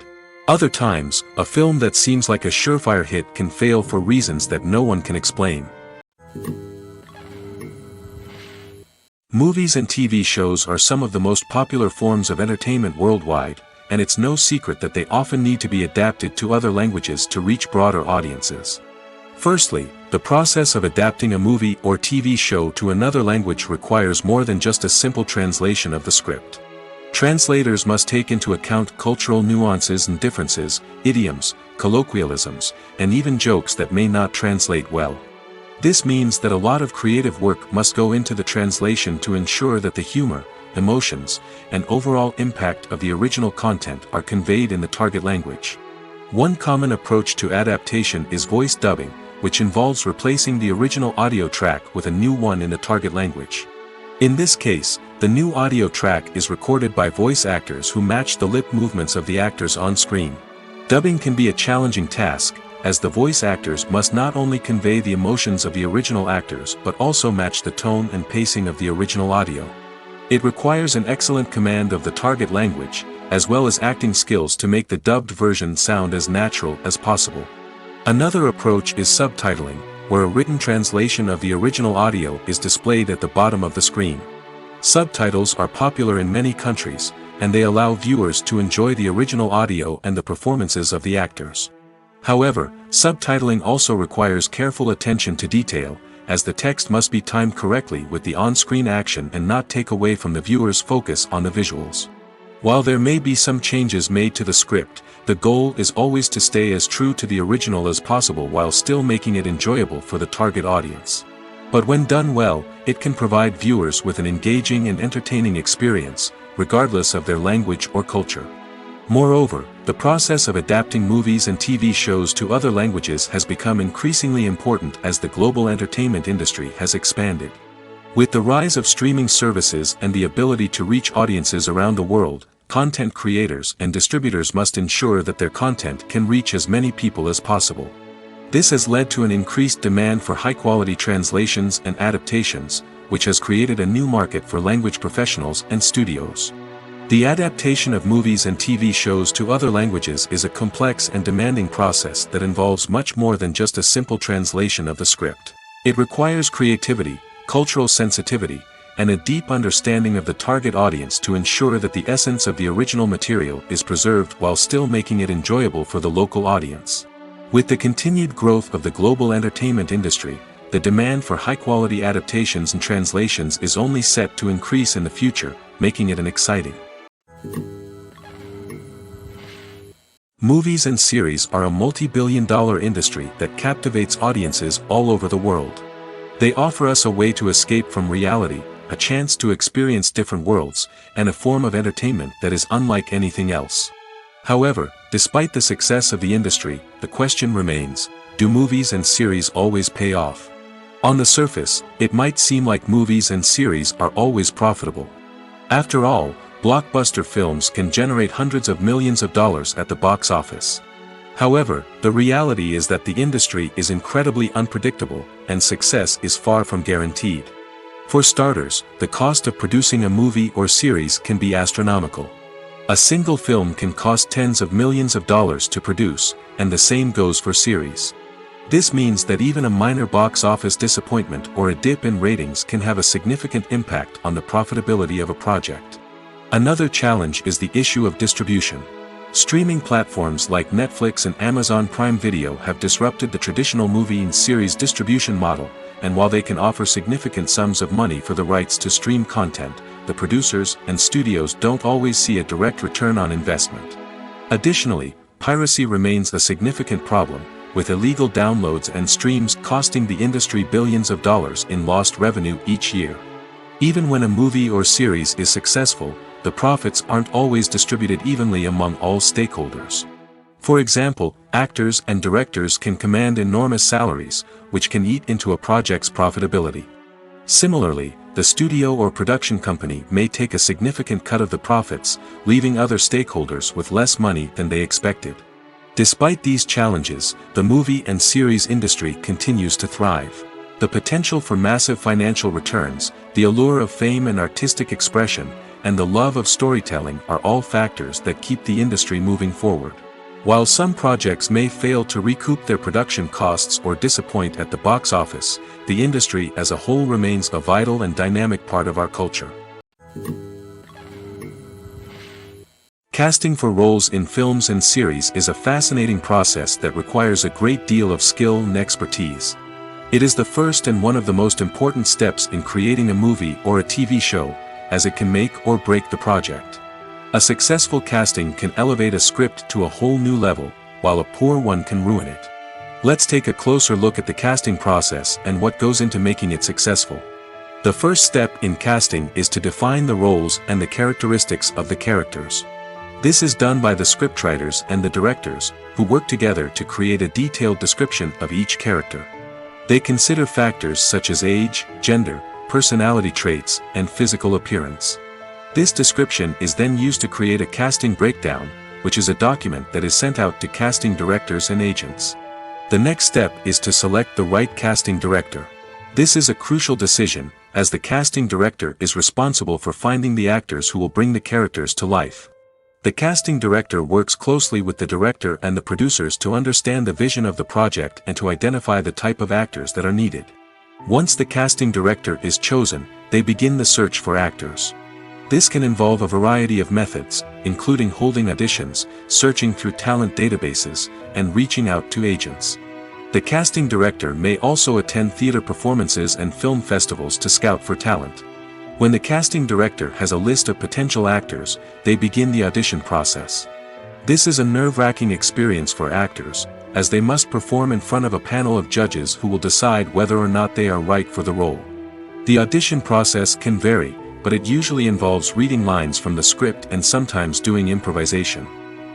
Other times, a film that seems like a surefire hit can fail for reasons that no one can explain. Movies and TV shows are some of the most popular forms of entertainment worldwide, and it's no secret that they often need to be adapted to other languages to reach broader audiences. Firstly, the process of adapting a movie or TV show to another language requires more than just a simple translation of the script. Translators must take into account cultural nuances and differences, idioms, colloquialisms, and even jokes that may not translate well. This means that a lot of creative work must go into the translation to ensure that the humor, emotions, and overall impact of the original content are conveyed in the target language. One common approach to adaptation is voice dubbing, which involves replacing the original audio track with a new one in the target language. In this case, the new audio track is recorded by voice actors who match the lip movements of the actors on screen. Dubbing can be a challenging task, as the voice actors must not only convey the emotions of the original actors but also match the tone and pacing of the original audio. It requires an excellent command of the target language, as well as acting skills to make the dubbed version sound as natural as possible. Another approach is subtitling, where a written translation of the original audio is displayed at the bottom of the screen. Subtitles are popular in many countries, and they allow viewers to enjoy the original audio and the performances of the actors. However, subtitling also requires careful attention to detail, as the text must be timed correctly with the on-screen action and not take away from the viewer's focus on the visuals. While there may be some changes made to the script, the goal is always to stay as true to the original as possible while still making it enjoyable for the target audience. But when done well, it can provide viewers with an engaging and entertaining experience, regardless of their language or culture. Moreover, the process of adapting movies and TV shows to other languages has become increasingly important as the global entertainment industry has expanded. With the rise of streaming services and the ability to reach audiences around the world, content creators and distributors must ensure that their content can reach as many people as possible. This has led to an increased demand for high-quality translations and adaptations, which has created a new market for language professionals and studios. The adaptation of movies and TV shows to other languages is a complex and demanding process that involves much more than just a simple translation of the script. It requires creativity, cultural sensitivity, and a deep understanding of the target audience to ensure that the essence of the original material is preserved while still making it enjoyable for the local audience. With the continued growth of the global entertainment industry, the demand for high-quality adaptations and translations is only set to increase in the future, making it an exciting. Movies and series are a multi-billion-dollar industry that captivates audiences all over the world. They offer us a way to escape from reality, a chance to experience different worlds, and a form of entertainment that is unlike anything else. However, despite the success of the industry, the question remains, do movies and series always pay off? On the surface, it might seem like movies and series are always profitable. After all, blockbuster films can generate hundreds of millions of dollars at the box office. However, the reality is that the industry is incredibly unpredictable, and success is far from guaranteed. For starters, the cost of producing a movie or series can be astronomical. A single film can cost tens of millions of dollars to produce, and the same goes for series. This means that even a minor box office disappointment or a dip in ratings can have a significant impact on the profitability of a project. Another challenge is the issue of distribution. Streaming platforms like Netflix and Amazon Prime Video have disrupted the traditional movie and series distribution model, and while they can offer significant sums of money for the rights to stream content, the producers and studios don't always see a direct return on investment. Additionally, piracy remains a significant problem, with illegal downloads and streams costing the industry billions of dollars in lost revenue each year. Even when a movie or series is successful, the profits aren't always distributed evenly among all stakeholders. For example, actors and directors can command enormous salaries, which can eat into a project's profitability. Similarly, the studio or production company may take a significant cut of the profits, leaving other stakeholders with less money than they expected. Despite these challenges, the movie and series industry continues to thrive. The potential for massive financial returns, the allure of fame and artistic expression, and the love of storytelling are all factors that keep the industry moving forward. While some projects may fail to recoup their production costs or disappoint at the box office, the industry as a whole remains a vital and dynamic part of our culture. Casting for roles in films and series is a fascinating process that requires a great deal of skill and expertise. It is the first and one of the most important steps in creating a movie or a TV show, as it can make or break the project. A successful casting can elevate a script to a whole new level, while a poor one can ruin it. Let's take a closer look at the casting process and what goes into making it successful. The first step in casting is to define the roles and the characteristics of the characters. This is done by the scriptwriters and the directors, who work together to create a detailed description of each character. They consider factors such as age, gender, personality traits, and physical appearance. This description is then used to create a casting breakdown, which is a document that is sent out to casting directors and agents. The next step is to select the right casting director. This is a crucial decision, as the casting director is responsible for finding the actors who will bring the characters to life. The casting director works closely with the director and the producers to understand the vision of the project and to identify the type of actors that are needed. Once the casting director is chosen, they begin the search for actors. This can involve a variety of methods, including holding auditions, searching through talent databases, and reaching out to agents. The casting director may also attend theater performances and film festivals to scout for talent. When the casting director has a list of potential actors, they begin the audition process. This is a nerve-wracking experience for actors, as they must perform in front of a panel of judges who will decide whether or not they are right for the role. The audition process can vary, but it usually involves reading lines from the script and sometimes doing improvisation.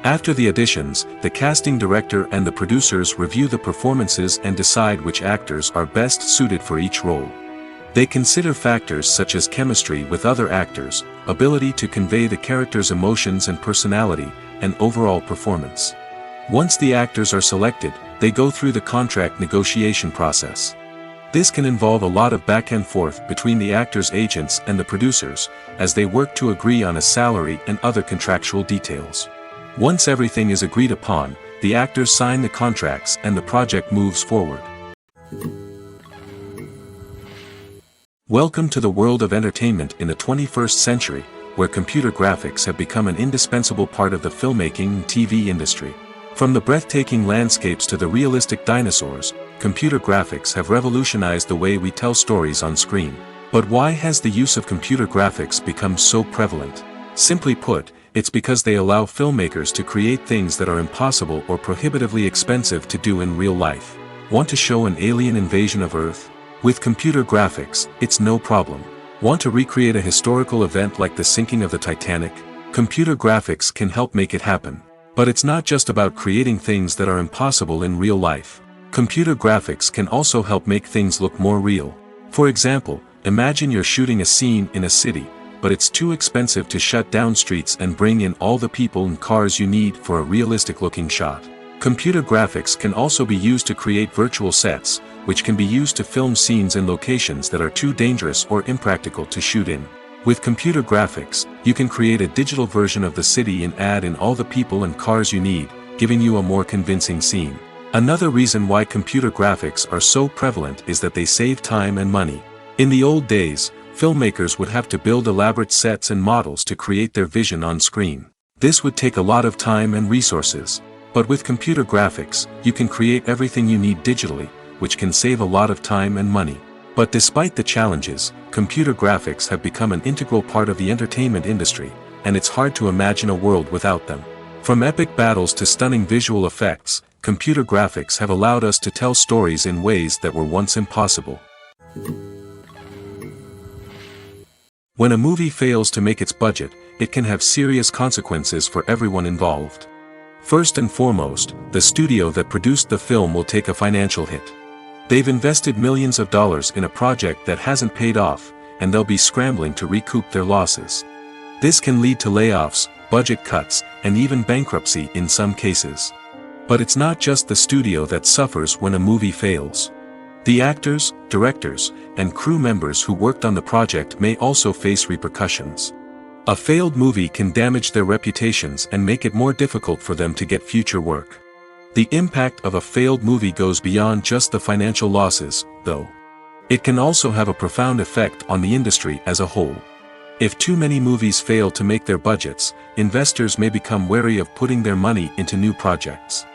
After the auditions, the casting director and the producers review the performances and decide which actors are best suited for each role. They consider factors such as chemistry with other actors, ability to convey the character's emotions and personality, and overall performance. Once the actors are selected, they go through the contract negotiation process. This can involve a lot of back and forth between the actors' agents and the producers, as they work to agree on a salary and other contractual details. Once everything is agreed upon, the actors sign the contracts and the project moves forward. Welcome to the world of entertainment in the 21st century, where computer graphics have become an indispensable part of the filmmaking and TV industry. From the breathtaking landscapes to the realistic dinosaurs, computer graphics have revolutionized the way we tell stories on screen. But why has the use of computer graphics become so prevalent? Simply put, it's because they allow filmmakers to create things that are impossible or prohibitively expensive to do in real life. Want to show an alien invasion of Earth? With computer graphics, it's no problem. Want to recreate a historical event like the sinking of the Titanic? Computer graphics can help make it happen. But it's not just about creating things that are impossible in real life. Computer graphics can also help make things look more real. For example, imagine you're shooting a scene in a city, but it's too expensive to shut down streets and bring in all the people and cars you need for a realistic-looking shot. Computer graphics can also be used to create virtual sets, which can be used to film scenes in locations that are too dangerous or impractical to shoot in. With computer graphics, you can create a digital version of the city and add in all the people and cars you need, giving you a more convincing scene. Another reason why computer graphics are so prevalent is that they save time and money. In the old days, filmmakers would have to build elaborate sets and models to create their vision on screen. This would take a lot of time and resources. But with computer graphics, you can create everything you need digitally, which can save a lot of time and money. But despite the challenges, computer graphics have become an integral part of the entertainment industry, and it's hard to imagine a world without them. From epic battles to stunning visual effects, computer graphics have allowed us to tell stories in ways that were once impossible. When a movie fails to make its budget, it can have serious consequences for everyone involved. First and foremost, the studio that produced the film will take a financial hit. They've invested millions of dollars in a project that hasn't paid off, and they'll be scrambling to recoup their losses. This can lead to layoffs, budget cuts, and even bankruptcy in some cases. But it's not just the studio that suffers when a movie fails. The actors, directors, and crew members who worked on the project may also face repercussions. A failed movie can damage their reputations and make it more difficult for them to get future work. The impact of a failed movie goes beyond just the financial losses, though. It can also have a profound effect on the industry as a whole. If too many movies fail to make their budgets, investors may become wary of putting their money into new projects.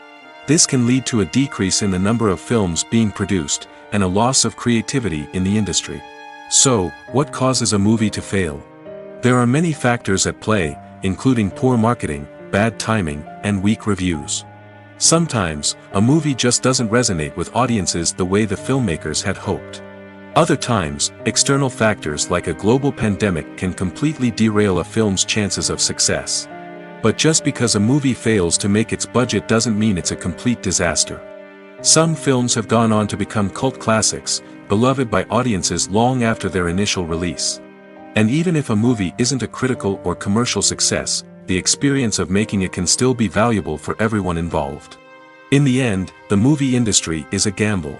This can lead to a decrease in the number of films being produced, and a loss of creativity in the industry. So, what causes a movie to fail? There are many factors at play, including poor marketing, bad timing, and weak reviews. Sometimes, a movie just doesn't resonate with audiences the way the filmmakers had hoped. Other times, external factors like a global pandemic can completely derail a film's chances of success. But just because a movie fails to make its budget doesn't mean it's a complete disaster. Some films have gone on to become cult classics, beloved by audiences long after their initial release. And even if a movie isn't a critical or commercial success, the experience of making it can still be valuable for everyone involved. In the end, the movie industry is a gamble.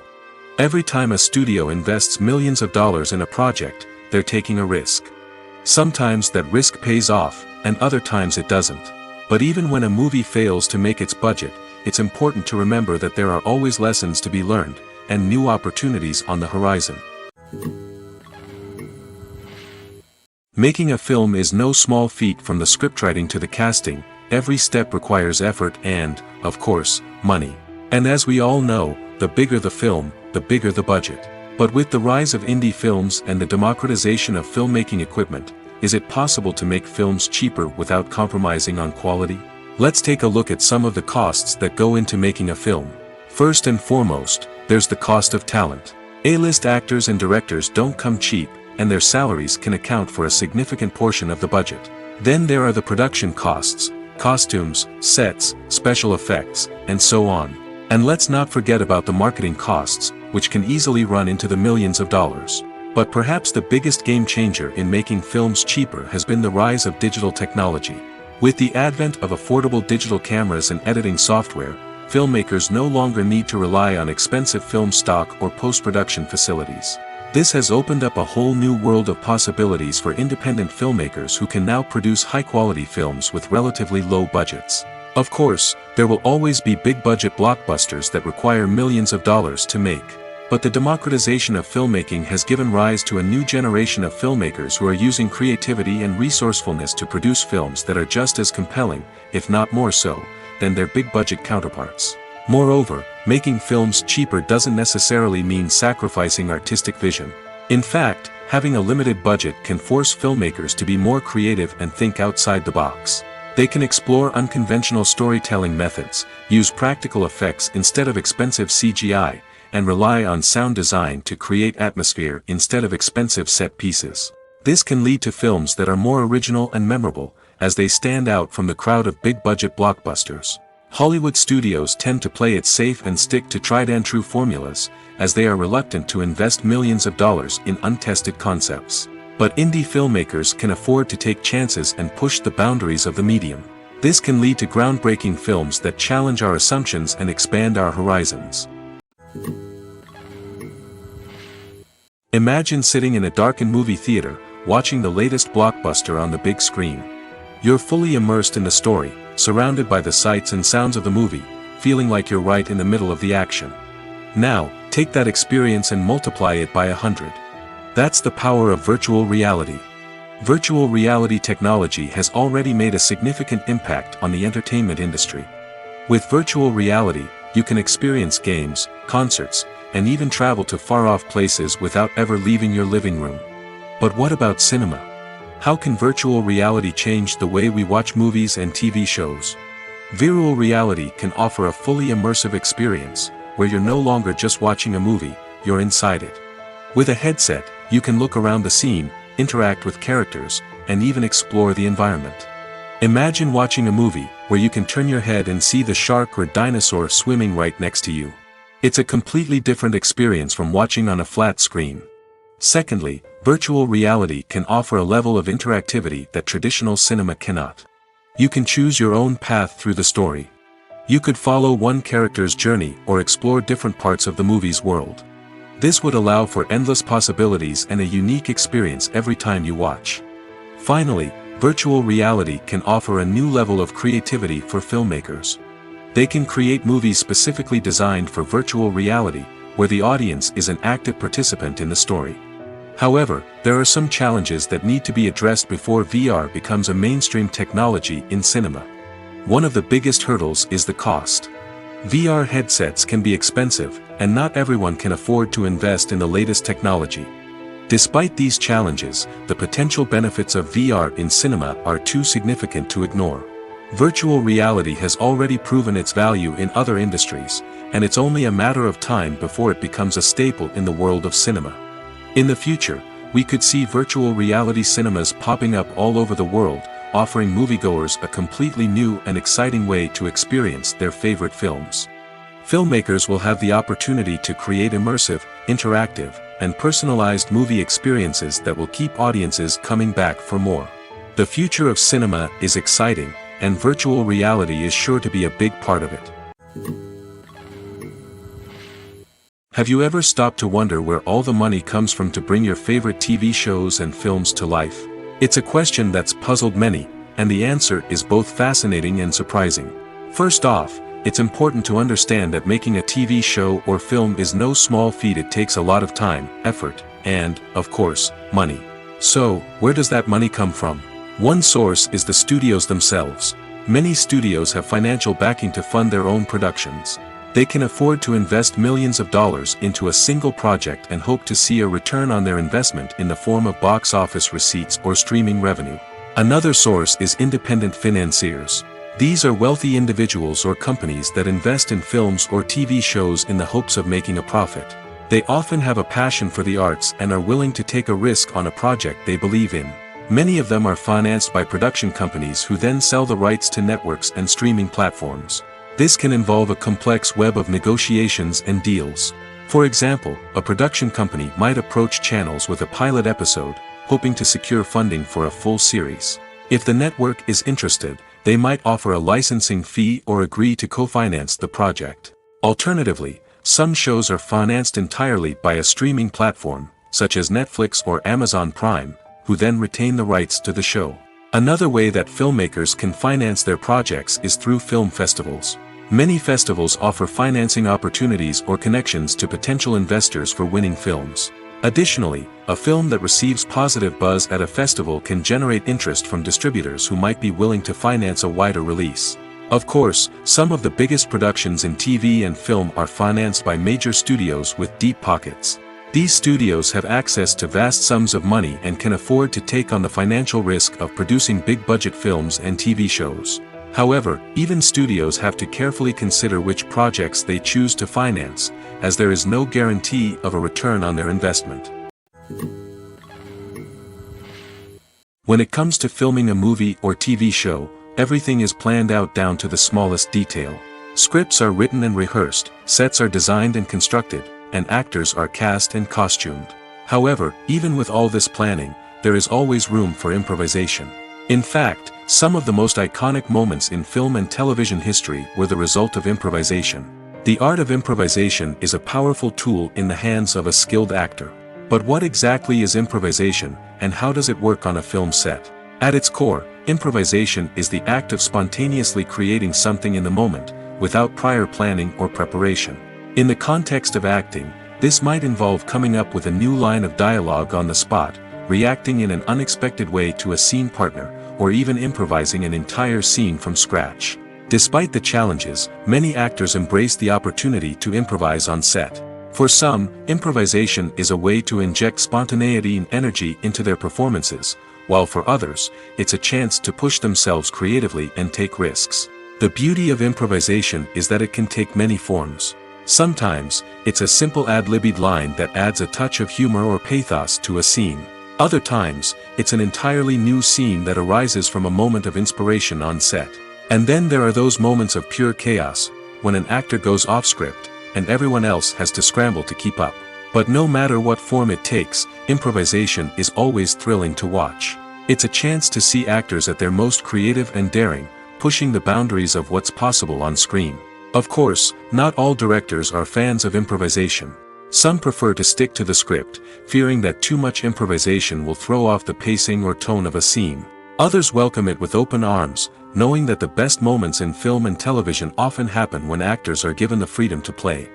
Every time a studio invests millions of dollars in a project, they're taking a risk. Sometimes that risk pays off, and other times it doesn't. But even when a movie fails to make its budget, it's important to remember that there are always lessons to be learned, and new opportunities on the horizon. Making a film is no small feat. From the scriptwriting to the casting, every step requires effort and, of course, money. And as we all know, the bigger the film, the bigger the budget. But with the rise of indie films and the democratization of filmmaking equipment, is it possible to make films cheaper without compromising on quality? Let's take a look at some of the costs that go into making a film. First and foremost, there's the cost of talent. A-list actors and directors don't come cheap, and their salaries can account for a significant portion of the budget. Then there are the production costs, costumes, sets, special effects, and so on. And let's not forget about the marketing costs, which can easily run into the millions of dollars. But perhaps the biggest game changer in making films cheaper has been the rise of digital technology. With the advent of affordable digital cameras and editing software, filmmakers no longer need to rely on expensive film stock or post-production facilities. This has opened up a whole new world of possibilities for independent filmmakers who can now produce high-quality films with relatively low budgets. Of course, there will always be big-budget blockbusters that require millions of dollars to make. But the democratization of filmmaking has given rise to a new generation of filmmakers who are using creativity and resourcefulness to produce films that are just as compelling, if not more so, than their big-budget counterparts. Moreover, making films cheaper doesn't necessarily mean sacrificing artistic vision. In fact, having a limited budget can force filmmakers to be more creative and think outside the box. They can explore unconventional storytelling methods, use practical effects instead of expensive CGI, and rely on sound design to create atmosphere instead of expensive set pieces. This can lead to films that are more original and memorable, as they stand out from the crowd of big-budget blockbusters. Hollywood studios tend to play it safe and stick to tried-and-true formulas, as they are reluctant to invest millions of dollars in untested concepts. But indie filmmakers can afford to take chances and push the boundaries of the medium. This can lead to groundbreaking films that challenge our assumptions and expand our horizons. Imagine sitting in a darkened movie theater, watching the latest blockbuster on the big screen. You're fully immersed in the story, surrounded by the sights and sounds of the movie, feeling like you're right in the middle of the action. Now, take that experience and multiply it by 100. That's the power of virtual reality. Virtual reality technology has already made a significant impact on the entertainment industry. With virtual reality, you can experience games, concerts, and even travel to far-off places without ever leaving your living room. But what about cinema? How can virtual reality change the way we watch movies and TV shows? Virtual reality can offer a fully immersive experience, where you're no longer just watching a movie, you're inside it. With a headset, you can look around the scene, interact with characters, and even explore the environment. Imagine watching a movie, where you can turn your head and see the shark or dinosaur swimming right next to you. It's a completely different experience from watching on a flat screen. Secondly, virtual reality can offer a level of interactivity that traditional cinema cannot. You can choose your own path through the story. You could follow one character's journey or explore different parts of the movie's world. This would allow for endless possibilities and a unique experience every time you watch. Finally, virtual reality can offer a new level of creativity for filmmakers. They can create movies specifically designed for virtual reality, where the audience is an active participant in the story. However, there are some challenges that need to be addressed before VR becomes a mainstream technology in cinema. One of the biggest hurdles is the cost. VR headsets can be expensive, and not everyone can afford to invest in the latest technology. Despite these challenges, the potential benefits of VR in cinema are too significant to ignore. Virtual reality has already proven its value in other industries, and it's only a matter of time before it becomes a staple in the world of cinema. In the future, we could see virtual reality cinemas popping up all over the world, offering moviegoers a completely new and exciting way to experience their favorite films. Filmmakers will have the opportunity to create immersive, interactive, and personalized movie experiences that will keep audiences coming back for more. The future of cinema is exciting, and virtual reality is sure to be a big part of it. Have you ever stopped to wonder where all the money comes from to bring your favorite TV shows and films to life? It's a question that's puzzled many, and the answer is both fascinating and surprising. First off, it's important to understand that making a TV show or film is no small feat. It takes a lot of time, effort, and, of course, money. So, where does that money come from? One source is the studios themselves. Many studios have financial backing to fund their own productions. They can afford to invest millions of dollars into a single project and hope to see a return on their investment in the form of box office receipts or streaming revenue. Another source is independent financiers. These are wealthy individuals or companies that invest in films or TV shows in the hopes of making a profit. They often have a passion for the arts and are willing to take a risk on a project they believe in. Many of them are financed by production companies who then sell the rights to networks and streaming platforms. This can involve a complex web of negotiations and deals. For example, a production company might approach channels with a pilot episode, hoping to secure funding for a full series. If the network is interested, they might offer a licensing fee or agree to co-finance the project. Alternatively, some shows are financed entirely by a streaming platform, such as Netflix or Amazon Prime, who then retain the rights to the show. Another way that filmmakers can finance their projects is through film festivals. Many festivals offer financing opportunities or connections to potential investors for winning films. Additionally, a film that receives positive buzz at a festival can generate interest from distributors who might be willing to finance a wider release. Of course, some of the biggest productions in TV and film are financed by major studios with deep pockets. These studios have access to vast sums of money and can afford to take on the financial risk of producing big-budget films and TV shows. However, even studios have to carefully consider which projects they choose to finance, as there is no guarantee of a return on their investment. When it comes to filming a movie or TV show, everything is planned out down to the smallest detail. Scripts are written and rehearsed, sets are designed and constructed, and actors are cast and costumed. However, even with all this planning, there is always room for improvisation. In fact, some of the most iconic moments in film and television history were the result of improvisation. The art of improvisation is a powerful tool in the hands of a skilled actor. But what exactly is improvisation, and how does it work on a film set? At its core, improvisation is the act of spontaneously creating something in the moment, without prior planning or preparation. In the context of acting, this might involve coming up with a new line of dialogue on the spot, reacting in an unexpected way to a scene partner, or even improvising an entire scene from scratch. Despite the challenges, many actors embrace the opportunity to improvise on set. For some, improvisation is a way to inject spontaneity and energy into their performances, while for others, it's a chance to push themselves creatively and take risks. The beauty of improvisation is that it can take many forms. Sometimes, it's a simple ad-libbed line that adds a touch of humor or pathos to a scene. Other times, it's an entirely new scene that arises from a moment of inspiration on set. And then there are those moments of pure chaos, when an actor goes off script, and everyone else has to scramble to keep up. But no matter what form it takes, improvisation is always thrilling to watch. It's a chance to see actors at their most creative and daring, pushing the boundaries of what's possible on screen. Of course, not all directors are fans of improvisation. Some prefer to stick to the script, fearing that too much improvisation will throw off the pacing or tone of a scene. Others welcome it with open arms, knowing that the best moments in film and television often happen when actors are given the freedom to play.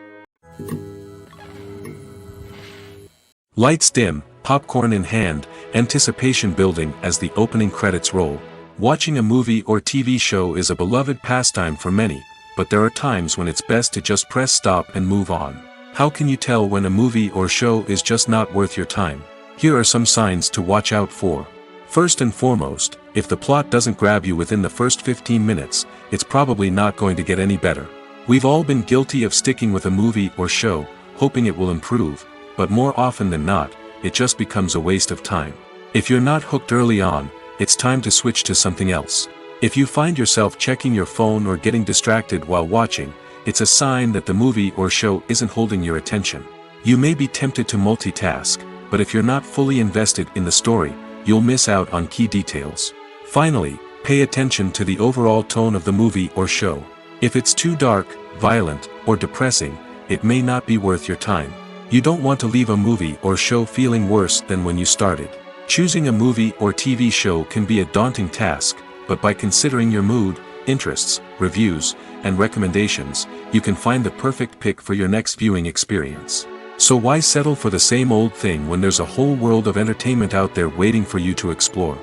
Lights dim, popcorn in hand, anticipation building as the opening credits roll. Watching a movie or TV show is a beloved pastime for many, but there are times when it's best to just press stop and move on. How can you tell when a movie or show is just not worth your time? Here are some signs to watch out for. First and foremost, if the plot doesn't grab you within the first 15 minutes, it's probably not going to get any better. We've all been guilty of sticking with a movie or show, hoping it will improve, but more often than not, it just becomes a waste of time. If you're not hooked early on, it's time to switch to something else. If you find yourself checking your phone or getting distracted while watching, it's a sign that the movie or show isn't holding your attention. You may be tempted to multitask, but if you're not fully invested in the story, you'll miss out on key details. Finally, pay attention to the overall tone of the movie or show. If it's too dark, violent, or depressing, it may not be worth your time. You don't want to leave a movie or show feeling worse than when you started. Choosing a movie or TV show can be a daunting task, but by considering your mood, interests, reviews, and recommendations, you can find the perfect pick for your next viewing experience. So why settle for the same old thing when there's a whole world of entertainment out there waiting for you to explore?